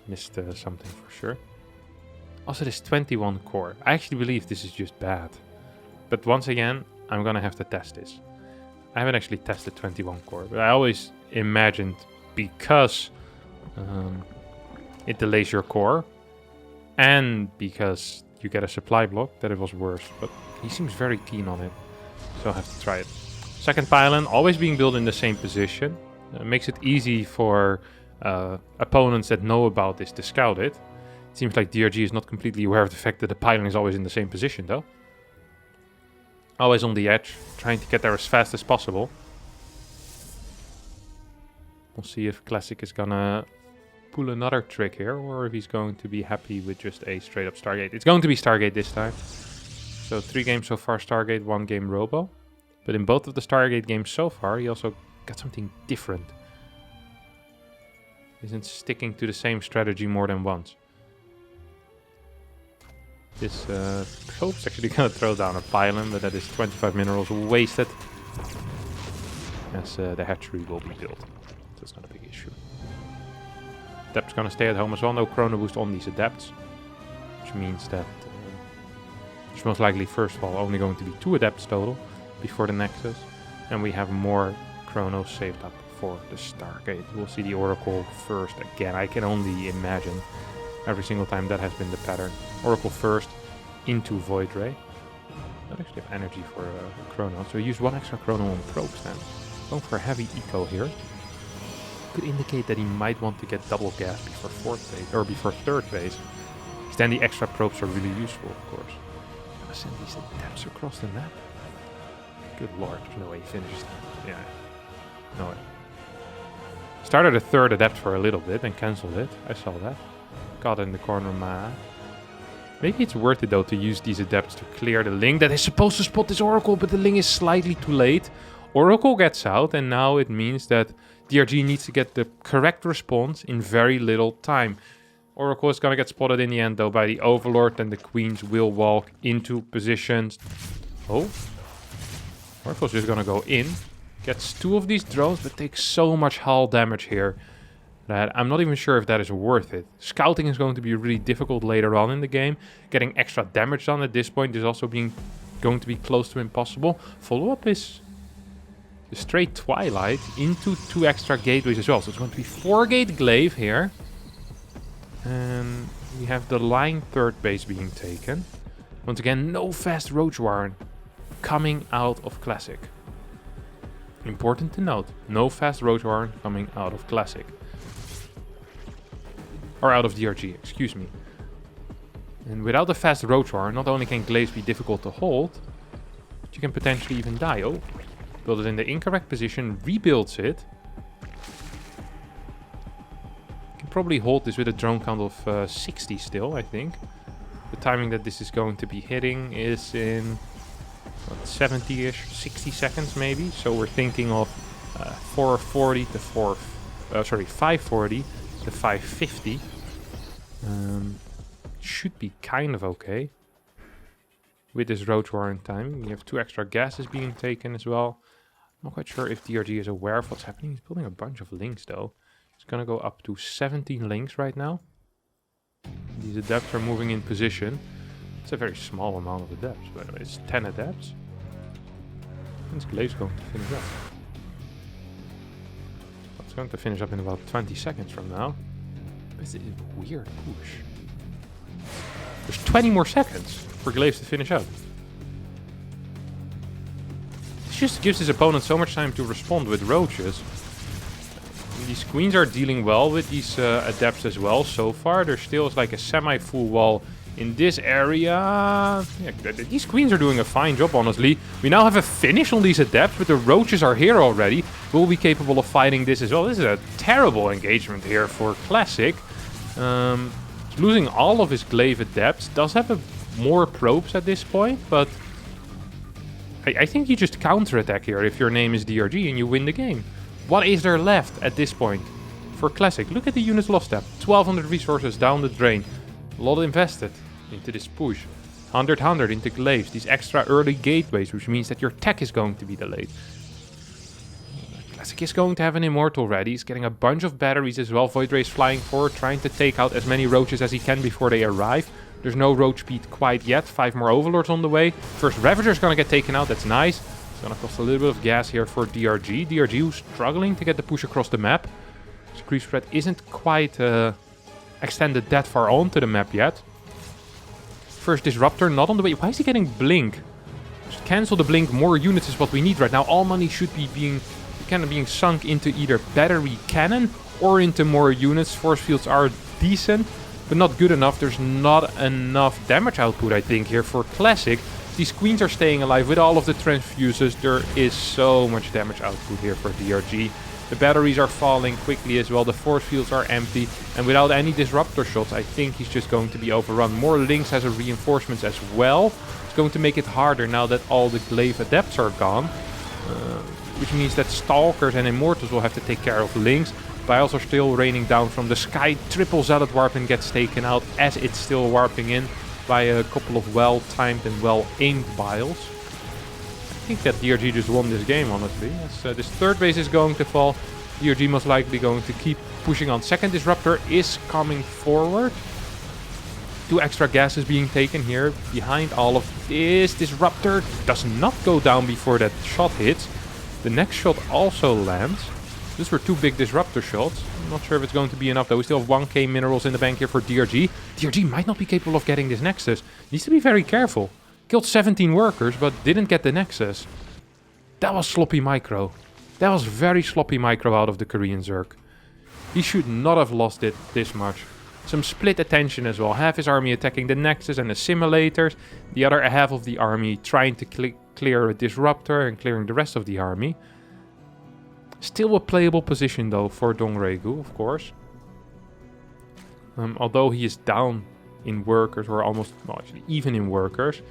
Missed something for sure. Also, this 21 core. I actually believe this is just bad. But once again, I'm gonna have to test this. I haven't actually tested 21 core, but I always imagined because it delays your core and because you get a supply block that it was worse. But he seems very keen on it, so I'll have to try it. Second pylon, always being built in the same position. Makes it easy for opponents that know about this to scout it. It seems like DRG is not completely aware of the fact that the pylon is always in the same position though. Always on the edge, trying to get there as fast as possible. We'll see if Classic is gonna pull another trick here, or if he's going to be happy with just a straight up Stargate. It's going to be Stargate this time. So 3 games so far Stargate, 1 game Robo. But in both of the Stargate games so far, he also got something different. Isn't sticking to the same strategy more than once. This probe's actually gonna throw down a pylon, but that is 25 minerals wasted. As the hatchery will be built. So it's not a big issue. Adept's gonna stay at home as well, no chrono boost on these adepts. Which means that there's most likely first of all only going to be 2 adepts total before the Nexus. And we have more chronos saved up for the Stargate. We'll see the Oracle first again. I can only imagine every single time that has been the pattern. Oracle first into Void Ray. Not actually have energy for chrono, so use 1 extra chrono on probes then. Going for a heavy eco here. Could indicate that he might want to get double gas before 4th phase, or before 3rd phase. Then the extra probes are really useful, of course. Gonna send these adepts across the map. Good lord, there's no way he finishes that. Yeah, no way. Started a 3rd adept for a little bit and cancelled it. I saw that. Got in the corner, man. Maybe it's worth it though to use these adepts to clear the Ling that is supposed to spot this Oracle, but the Ling is slightly too late. Oracle gets out, and now it means that DRG needs to get the correct response in very little time. Oracle is gonna get spotted in the end though by the Overlord, and the Queens will walk into positions. Oh. Oracle's just gonna go in. Gets 2 of these drones, but takes so much hull damage here that I'm not even sure if that is worth it. Scouting is going to be really difficult later on in the game. Getting extra damage done at this point is also going to be close to impossible. Follow-up is the straight Twilight into 2 extra gateways as well. So it's going to be 4 gate glaive here. And we have the line 3rd base being taken. Once again, no fast Roach Warren coming out of Classic. Important to note, no fast Roach Warren coming out of Classic. Or out of DRG, excuse me. And without a fast Roach Warren, not only can glaives be difficult to hold, but you can potentially even die. Oh, build it in the incorrect position, rebuilds it. You can probably hold this with a drone count of 60 still, I think. The timing that this is going to be hitting is in 70-ish, 60 seconds maybe. So we're thinking of 440 to 540 to 550. Should be kind of okay with this roach warren time. We have 2 extra gases being taken as well. I'm not quite sure if DRG is aware of what's happening. He's building a bunch of links though. It's gonna go up to 17 links right now. These adepts are moving in position. It's a very small amount of adepts, by the way. It's 10 adepts. And this glave's going to finish up. It's going to finish up in about 20 seconds from now. This is a weird push. There's 20 more seconds for Glaives to finish up. This just gives his opponent so much time to respond with roaches. These queens are dealing well with these adepts as well so far. There still is like a semi-full wall in this area. Yeah, these queens are doing a fine job, honestly. We now have a finish on these adepts, but the roaches are here already. Will be capable of fighting this as well. This is a terrible engagement here for Classic. Losing all of his glaive adepts. Does have more probes at this point, but I think you just counterattack here if your name is DRG and you win the game. What is there left at this point for Classic? Look at the units lost step. 1200 resources down the drain. A lot invested into this push. 100 into glaives. These extra early gateways, which means that your tech is going to be delayed. Classic is going to have an immortal ready. He's getting a bunch of batteries as well. Void Rays flying forward, trying to take out as many roaches as he can before they arrive. There's no roach speed quite yet. 5 more overlords on the way. First Ravager is going to get taken out. That's nice. It's going to cost a little bit of gas here for DRG. DRG who's struggling to get the push across the map. His creep spread isn't quite extended that far onto the map yet. First Disruptor not on the way. Why is he getting Blink? Just cancel the Blink. More units is what we need right now. All money should be being sunk into either battery cannon or into more units. Force fields are decent, but not good enough. There's not enough damage output, I think, here for Classic. These queens are staying alive with all of the transfuses. There is so much damage output here for DRG. The batteries are falling quickly as well. The force fields are empty. And without any disruptor shots, I think he's just going to be overrun. More links as a reinforcements as well. It's going to make it harder now that all the glaive adepts are gone. Which means that stalkers and immortals will have to take care of links. Biles are still raining down from the sky. Triple zealot warping gets taken out as it's still warping in by a couple of well-timed and well-aimed Biles. I think that DRG just won this game, honestly. As this third base is going to fall, DRG most likely going to keep pushing on. Second Disruptor is coming forward. 2 extra gases being taken here behind all of this. Disruptor does not go down before that shot hits. The next shot also lands. These were 2 big Disruptor shots. I'm not sure if it's going to be enough though. We still have 1k minerals in the bank here for DRG. DRG might not be capable of getting this Nexus. Needs to be very careful. Killed 17 workers, but didn't get the Nexus. That was sloppy micro. That was very sloppy micro out of the Korean Zerg. He should not have lost it this much. Some split attention as well. Half his army attacking the Nexus and the simulators. The other half of the army trying to clear a Disruptor and clearing the rest of the army. Still a playable position though for DongRaeGu, of course. Although he is down in workers, or almost, well, actually even in workers,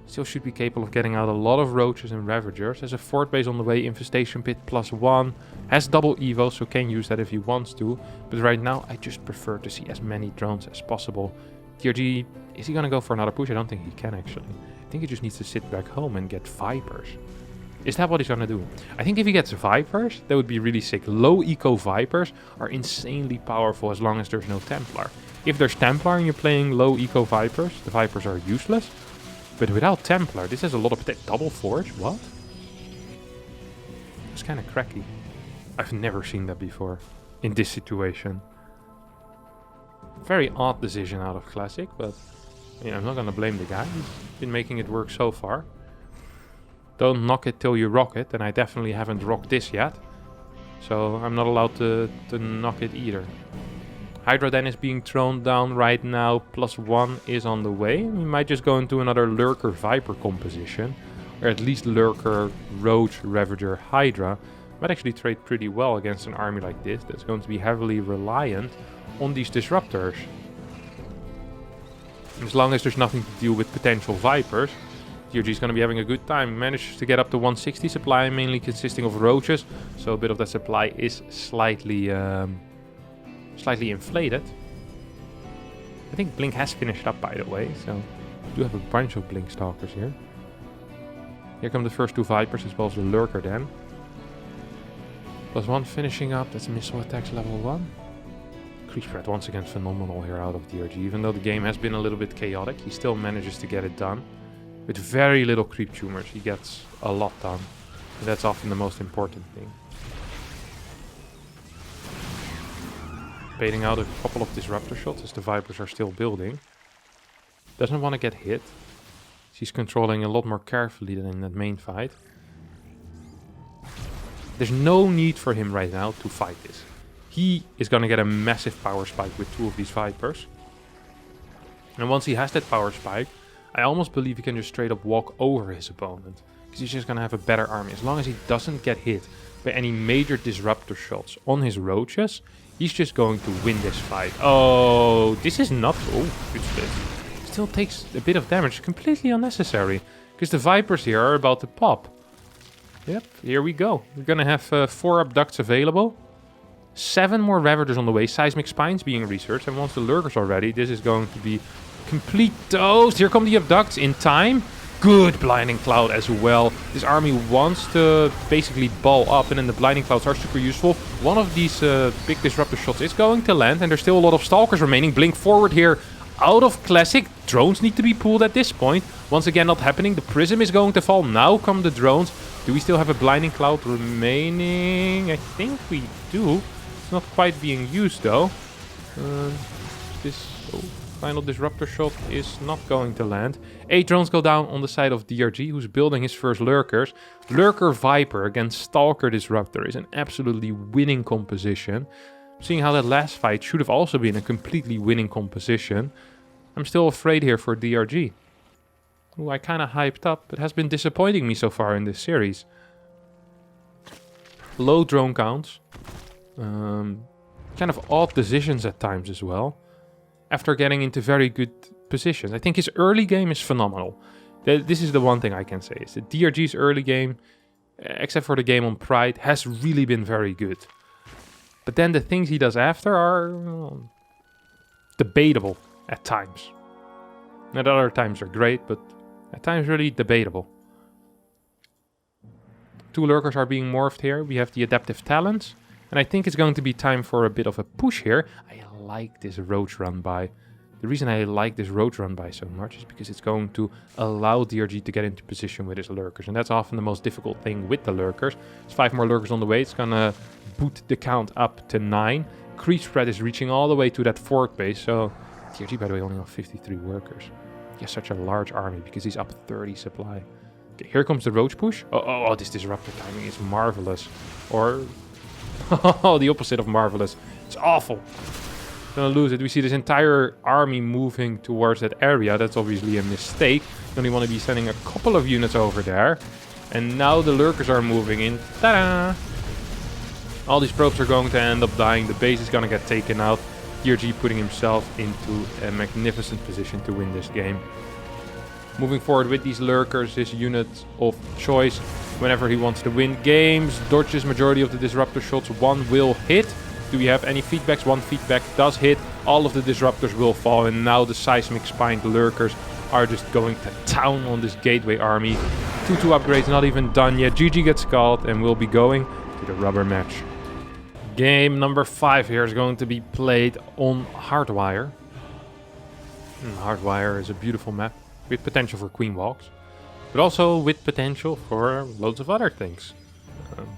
still should be capable of getting out a lot of roaches and ravagers. Has a fort base on the way, infestation pit +1, has double evo, so can use that if he wants to. But right now, I just prefer to see as many drones as possible. DRG, is he gonna go for another push? I don't think he can actually. I think he just needs to sit back home and get Vipers. Is that what he's gonna do? I think if he gets Vipers, that would be really sick. Low eco Vipers are insanely powerful as long as there's no Templar. If there's Templar and you're playing low eco Vipers, the Vipers are useless. But without Templar, this has a lot of potential. Double Forge? What? It's kind of cracky. I've never seen that before in this situation. Very odd decision out of Classic, but I'm not gonna blame the guy. He's been making it work so far. Don't knock it till you rock it, and I definitely haven't rocked this yet. So I'm not allowed to knock it either. Hydra then is being thrown down right now. +1 is on the way. We might just go into another Lurker Viper composition. Or at least Lurker, Roach, Ravager, Hydra. Might actually trade pretty well against an army like this. That's going to be heavily reliant on these Disruptors. As long as there's nothing to deal with potential Vipers, DRG is going to be having a good time. Managed to get up to 160 supply, mainly consisting of roaches. So a bit of that supply is slightly inflated. I think Blink has finished up, by the way. So we do have a bunch of Blink Stalkers here. Here come the first 2 Vipers as well as the Lurker then. +1 finishing up. That's missile attacks level 1. Creep spread once again phenomenal here out of DRG. Even though the game has been a little bit chaotic, he still manages to get it done. With very little creep tumors, he gets a lot done. And that's often the most important thing. Baiting out a couple of disruptor shots as the Vipers are still building. Doesn't want to get hit. He's controlling a lot more carefully than in that main fight. There's no need for him right now to fight this. He is going to get a massive power spike with 2 of these Vipers. And once he has that power spike, I almost believe he can just straight up walk over his opponent. Because he's just going to have a better army. As long as he doesn't get hit by any major disruptor shots on his roaches, he's just going to win this fight. Oh, this is not... Oh, good split. Still takes a bit of damage. Completely unnecessary. Because the Vipers here are about to pop. Yep, here we go. We're going to have 4 abducts available. 7 more Ravagers on the way. Seismic Spines being researched. And once the Lurkers are ready, this is going to be complete toast. Here come the abducts in time. Good Blinding Cloud as well. This army wants to basically ball up, and then the Blinding Clouds are super useful. One of these big disruptor shots is going to land, and there's still a lot of Stalkers remaining. Blink forward here out of Classic. Drones need to be pulled at this point. Once again, not happening. The Prism is going to fall. Now come the drones. Do we still have a Blinding Cloud remaining? I think we do. It's not quite being used though. Final disruptor shot is not going to land. 8 drones go down on the side of DRG, who's building his first Lurkers. Lurker Viper against Stalker Disruptor is an absolutely winning composition. Seeing how that last fight should have also been a completely winning composition, I'm still afraid here for DRG. Who I kind of hyped up, but has been disappointing me so far in this series. Low drone counts. Kind of odd decisions at times as well. After getting into very good positions. I think his early game is phenomenal. This is the one thing I can say. Is that DRG's early game, except for the game on Pride, has really been very good. But then the things he does after are debatable at times. At other times are great, but at times really debatable. 2 Lurkers are being morphed here. We have the Adaptive Talents. And I think it's going to be time for a bit of a push here. I like this Roach Run by. The reason I like this Roach Run by so much is because it's going to allow DRG to get into position with his Lurkers. And that's often the most difficult thing with the Lurkers. There's 5 more Lurkers on the way. It's going to boot the count up to 9. Creep spread is reaching all the way to that 4th base. So DRG, by the way, only have 53 workers. He has such a large army because he's up 30 supply. Okay, here comes the Roach push. Oh, this disruptor timing is marvelous. Or... the opposite of marvelous. It's awful. Gonna lose it. We see this entire army moving towards that area. That's obviously a mistake. You only want to be sending a couple of units over there. And now the Lurkers are moving in. Ta-da! All these probes are going to end up dying. The base is gonna get taken out. DRG putting himself into a magnificent position to win this game. Moving forward with these Lurkers, his unit of choice. Whenever he wants to win games, dodges majority of the disruptor shots. 1 will hit. Do we have any feedbacks? 1 feedback does hit. All of the disruptors will fall, and now the seismic spined Lurkers are just going to town on this gateway army. 2-2 upgrades not even done yet. GG gets called, and we'll be going to the rubber match. Game number 5 here is going to be played on Hardwire. Hardwire is a beautiful map with potential for queen walks. But also with potential for loads of other things,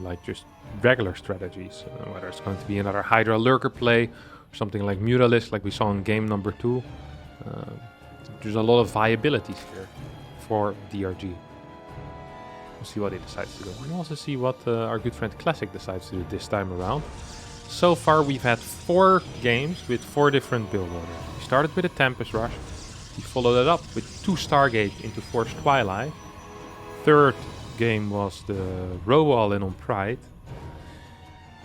like just regular strategies, whether it's going to be another Hydra Lurker play, or something like Mutalist like we saw in game number 2. There's a lot of viabilities here for DRG. We'll see what he decides to do. We'll also see what our good friend Classic decides to do this time around. So far we've had 4 games with 4 different build orders. We started with a Tempest Rush. We followed it up with 2 Stargate into Forged Twilight. 3rd game was the Row All-In on Pride.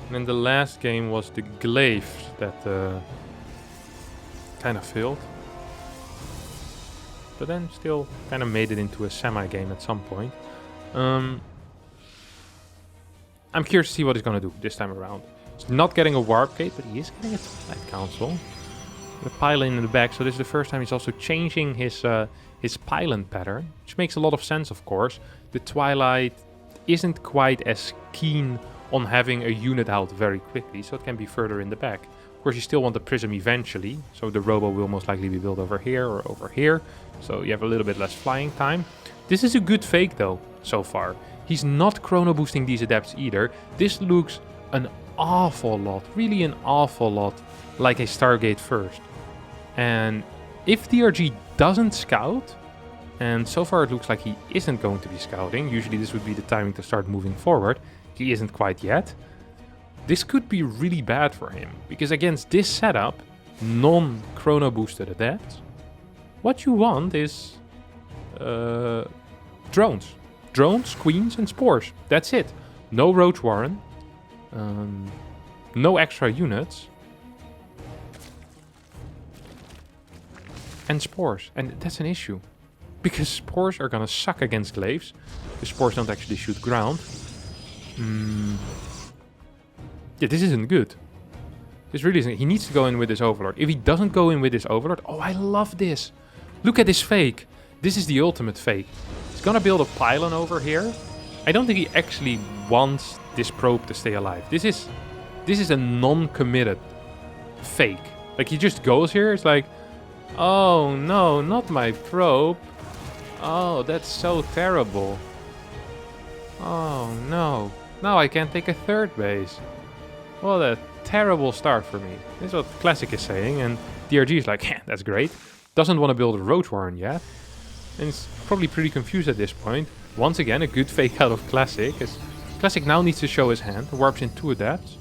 And then the last game was the Glaive that kind of failed. but then still kind of made it into a semi-game at some point. I'm curious to see what he's going to do this time around. He's not getting a Warp Gate, but he is getting a Twilight Council. The pylon in the back, so this is the first time he's also changing his pylon pattern, which makes a lot of sense, of course. The Twilight isn't quite as keen on having a unit out very quickly, so it can be further in the back. Of course, you still want the Prism eventually, so the Robo will most likely be built over here or over here, so you have a little bit less flying time. This is a good fake, though, so far. He's not chrono boosting these adepts either. This looks an awful lot, really an awful lot, like a Stargate first. And if DRG doesn't scout, and so far it looks like he isn't going to be scouting, usually this would be the timing to start moving forward, he isn't quite yet, this could be really bad for him, because against this setup, non-chrono boosted adepts, what you want is drones. Drones, queens, and spores. That's it. No Roach Warren, no extra units, and spores. And that's an issue, because spores are gonna suck against glaives. The spores don't actually shoot ground. Yeah, this isn't good. This really isn't. He needs to go in with his Overlord. If he doesn't go in with his Overlord... Oh, I love this. Look at this fake. This is the ultimate fake. He's gonna build a pylon over here. I don't think he actually wants this probe to stay alive. This is a non-committed fake. Like, he just goes here. It's like, oh no, not my probe. Oh, that's so terrible. Oh no. Now I can't take a third base. What a terrible start for me. This is what Classic is saying, and DRG is like, yeah, that's great. Doesn't want to build a Roach Warren yet. And it's probably pretty confused at this point. Once again, a good fake out of Classic, as Classic now needs to show his hand. Warps in 2 adepts.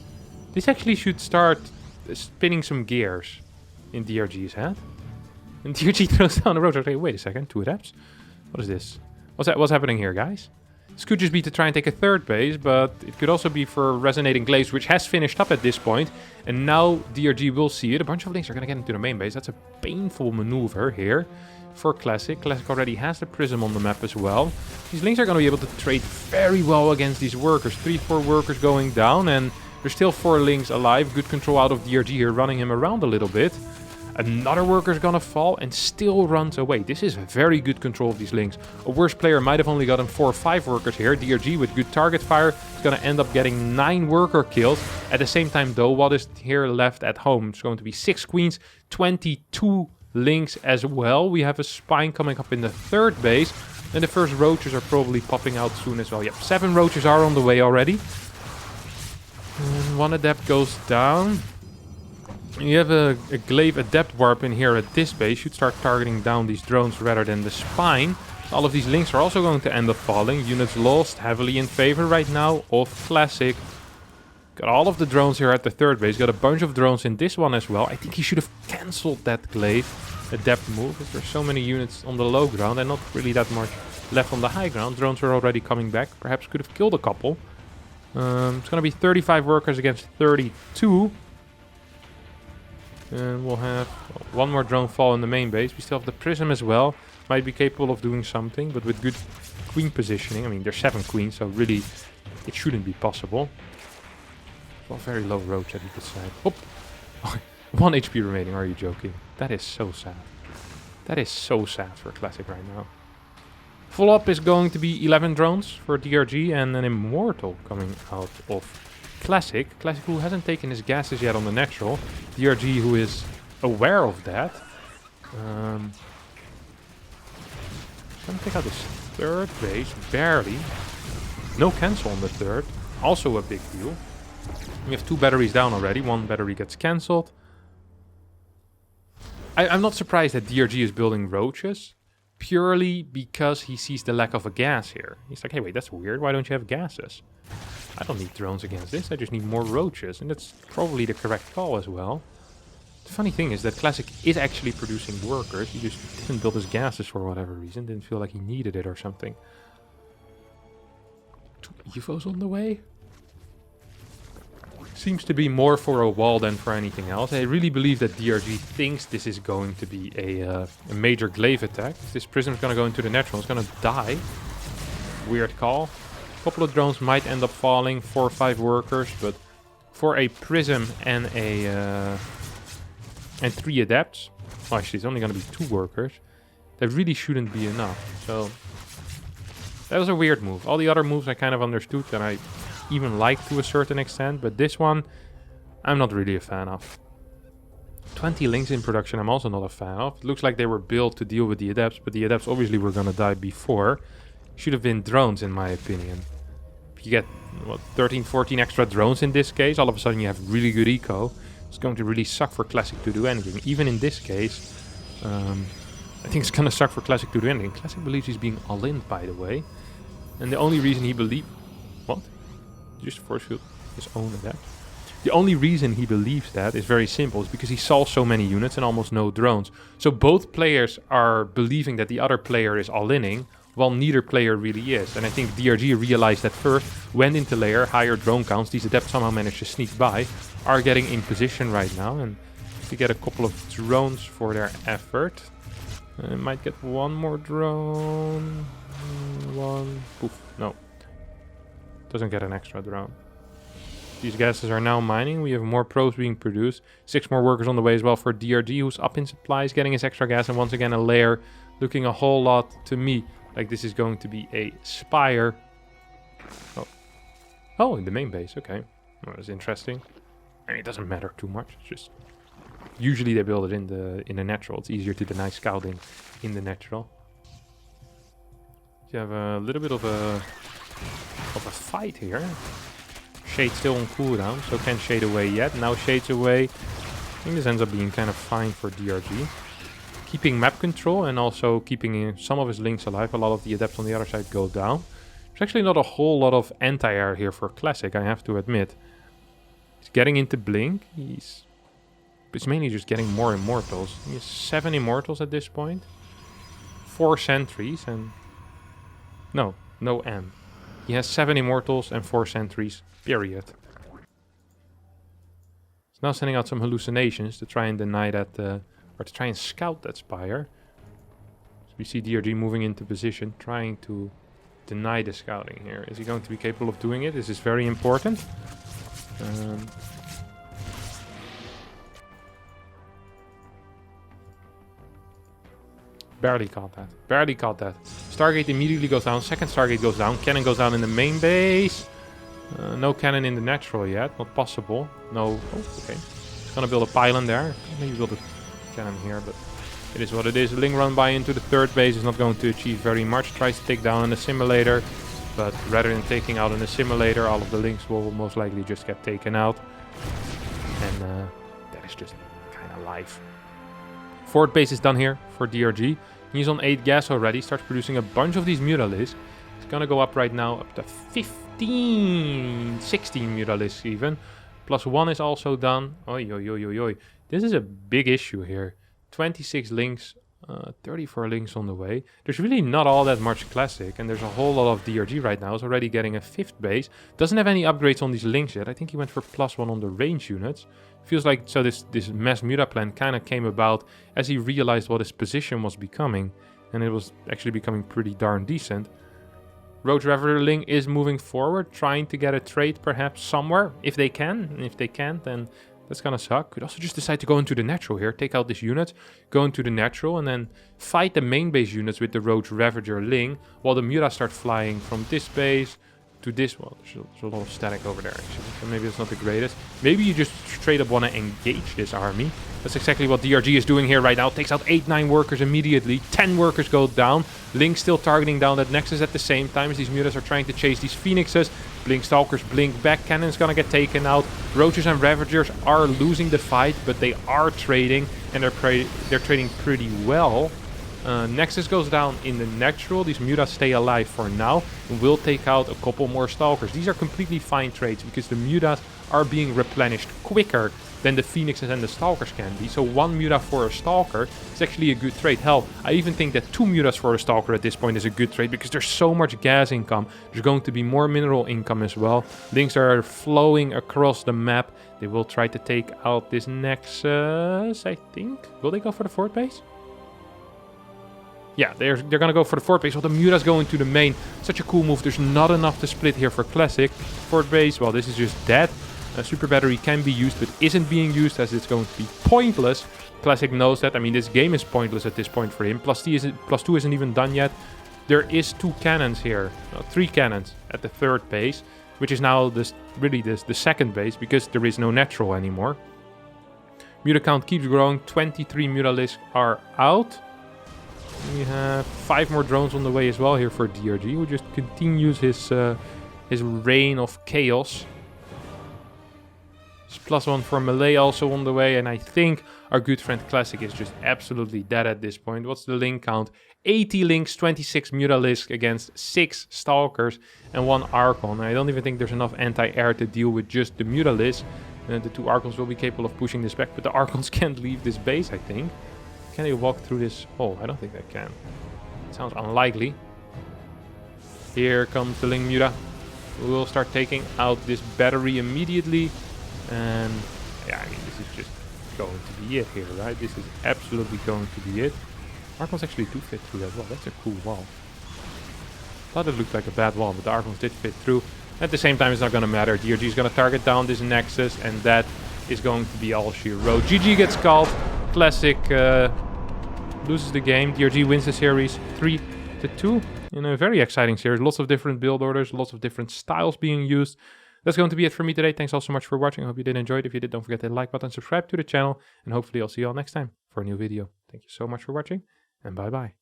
This actually should start spinning some gears in DRG's head. And DRG throws down the Roach Warren. Wait a second, 2 adepts? What is this? What's happening here, guys? This could just be to try and take a third base, but it could also be for Resonating Glaives, which has finished up at this point. And now DRG will see it. A bunch of links are going to get into the main base. That's a painful maneuver here for Classic. Classic already has the Prism on the map as well. These links are going to be able to trade very well against these workers. 3-4 workers going down, and there's still 4 links alive. Good control out of DRG here, running him around a little bit. Another worker's gonna fall and still runs away. This is very good control of these links. A worse player might have only gotten 4 or 5 workers here. DRG with good target fire is gonna end up getting 9 worker kills. At the same time though, what is here left at home? It's going to be 6 queens, 22 links as well. We have a spine coming up in the 3rd base. And the first roaches are probably popping out soon as well. Yep, 7 roaches are on the way already. And 1 adept goes down. You have a glaive adept warp in here at this base. Should start targeting down these drones rather than the spine. All of these links are also going to end up falling. Units lost, heavily in favor right now of Classic. Got all of the drones here at the 3rd base. Got a bunch of drones in this one as well. I think he should have cancelled that glaive adept move, because there's so many units on the low ground and not really that much left on the high ground. Drones are already coming back. Perhaps could have killed a couple. It's going to be 35 workers against 32. And we'll have 1 more drone fall in the main base. We still have the Prism as well. Might be capable of doing something, but with good queen positioning. I mean, there's 7 queens, so really it shouldn't be possible. Well, very low roach that he could side. Oh! 1 HP remaining, are you joking? That is so sad. That is so sad for Classic right now. Full up is going to be 11 drones for DRG and an Immortal coming out of Classic. Classic who hasn't taken his gases yet on the natural. DRG who is aware of that. Trying to take out this 3rd base, barely. No cancel on the 3rd. Also a big deal. We have 2 batteries down already. 1 battery gets cancelled. I'm not surprised that DRG is building roaches. Purely because he sees the lack of a gas here. He's like, hey wait, that's weird. Why don't you have gases? I don't need drones against this, I just need more roaches. And that's probably the correct call as well. The funny thing is that Classic is actually producing workers. He just didn't build his gases for whatever reason. Didn't feel like he needed it or something. 2 UFOs on the way? seems to be more for a wall than for anything else. I really believe that DRG thinks this is going to be a major glaive attack. If this prism is going to go into the natural, it's going to die. Weird call. A couple of drones might end up falling, 4 or 5 workers, but for a prism and 3 adepts, well, actually it's only going to be 2 workers, that really shouldn't be enough. So that was a weird move. All the other moves I kind of understood and I even like to a certain extent, but this one I'm not really a fan of. 20 links in production I'm also not a fan of. It looks like they were built to deal with the adepts, but the adepts obviously were going to die before. Should have been drones in my opinion. If you get, what, 13, 14 extra drones in this case, all of a sudden you have really good eco. It's going to really suck for Classic to do anything. Even in this case, I think it's going to suck for Classic to do anything. Classic believes he's being all-in, by the way. And the only reason he believes... What? Just force field his own adept. The only reason he believes that is very simple. It's because he saw so many units and almost no drones. So both players are believing that the other player is all-inning, while neither player really is. And I think DRG realized that first, went into layer, higher drone counts, these adepts somehow managed to sneak by, are getting in position right now, and to get a couple of drones for their effort. Might get one more drone. One. Poof. No. Doesn't get an extra drone. These gases are now mining. We have more probes being produced. 6 more workers on the way as well for DRG, who's up in supplies, getting his extra gas, and once again a layer looking a whole lot to me like this is going to be a spire. Oh, in the main base. Okay. Well, that's interesting. I mean, it doesn't matter too much. It's just usually they build it in the natural. It's easier to deny scouting in the natural. You have a little bit of a fight here. Shade still on cooldown, so can't shade away yet. Now shade's away. I think this ends up being kind of fine for DRG. Keeping map control and also keeping some of his links alive. A lot of the adepts on the other side go down. There's actually not a whole lot of anti-air here for Classic, I have to admit. He's getting into Blink. He's mainly just getting more immortals. He has 7 immortals at this point. 4 sentries and... No M. He has 7 immortals and 4 sentries, period. He's now sending out some hallucinations to try and deny that... or to try and scout that spire. So we see DRG moving into position, trying to deny the scouting here. Is he going to be capable of doing it? This is very important. Barely caught that. Barely caught that. Stargate immediately goes down. Second Stargate goes down. Cannon goes down in the main base. No cannon in the natural yet. Not possible. No. Oh, okay. He's gonna build a pylon there. Maybe build a cannon here, but it is what it is. Ling run by into the third base is not going to achieve very much. Tries to take down an assimilator, but rather than taking out an assimilator, all of the links will most likely just get taken out. And that is just kind of life. Fourth base is done here for DRG. He's on 8 gas already, starts producing a bunch of these Mutalisks. It's gonna go up right now up to 15, 16 Mutalisks even. +1 is also done. Oi, oi, oi, oi, oi. This is a big issue here. 26 links, 34 links on the way. There's really not all that much Classic, and there's a whole lot of DRG right now. It's already getting a 5th base. Doesn't have any upgrades on these links yet. I think he went for +1 on the range units. Feels like so this mass Muta plan kind of came about as he realized what his position was becoming, and it was actually becoming pretty darn decent. Roach Ravager Ling is moving forward, trying to get a trade perhaps somewhere, if they can. And if they can't, then that's gonna suck. Could also just decide to go into the natural here, take out this unit, go into the natural, and then fight the main base units with the Roach Ravager Ling, while the Muta start flying from this base to this. Well, there's a lot of static over there actually, so maybe it's not the greatest. Maybe you just straight up want to engage this army. That's exactly what DRG is doing here right now. Takes out 8-9 workers immediately. 10 workers go down. Link still targeting down that Nexus at the same time as these Mutas are trying to chase these Phoenixes. Blink Stalkers blink back. Cannon's gonna get taken out. Roaches and Ravagers are losing the fight, but they are trading, and they're trading pretty well. Nexus goes down in the natural. These Mutas stay alive for now and will take out a couple more Stalkers. These are completely fine trades because the Mutas are being replenished quicker than the Phoenixes and the Stalkers can be. So 1 Muta for a Stalker is actually a good trade. Hell, I even think that 2 Mutas for a Stalker at this point is a good trade because there's so much gas income. There's going to be more mineral income as well. Links are flowing across the map. They will try to take out this Nexus, I think. Will they go for the fort base? Yeah, they're gonna go for the fort base. Well, the Muta's going to the main. Such a cool move. There's not enough to split here for Classic. Fort base, well, this is just dead. A super battery can be used, but isn't being used as it's going to be pointless. Classic knows that. I mean, this game is pointless at this point for him. +2 isn't even done yet. There is 2 cannons here. No, 3 cannons at the 3rd base, which is now really the 2nd base because there is no natural anymore. Muta count keeps growing. 23 Mutalisks are out. We have 5 more drones on the way as well here for DRG, who just continues his reign of chaos. +1 for melee also on the way, and I think our good friend Classic is just absolutely dead at this point. What's the link count? 80 links, 26 Mutalisks against 6 Stalkers and 1 Archon. I don't even think there's enough anti-air to deal with just the Mutalisks. The 2 Archons will be capable of pushing this back, but the Archons can't leave this base, I think. Can they walk through this? Oh, I don't think they can. It sounds unlikely. Here comes the Ling Muta. We will start taking out this battery immediately. And yeah, I mean, this is just going to be it here, right? This is absolutely going to be it. Archons actually do fit through that wall. That's a cool wall. Thought it looked like a bad wall, but the Archons did fit through. At the same time, it's not going to matter. DRG is going to target down this Nexus, and that is going to be all she wrote. GG gets called. Classic loses the game. DRG wins the series 3-2 in a very exciting series. Lots of different build orders, lots of different styles being used. That's going to be it for me today. Thanks all so much for watching. I hope you did enjoy it. If you did, don't forget to hit the like button, subscribe to the channel, and hopefully I'll see you all next time for a new video. Thank you so much for watching, and bye-bye.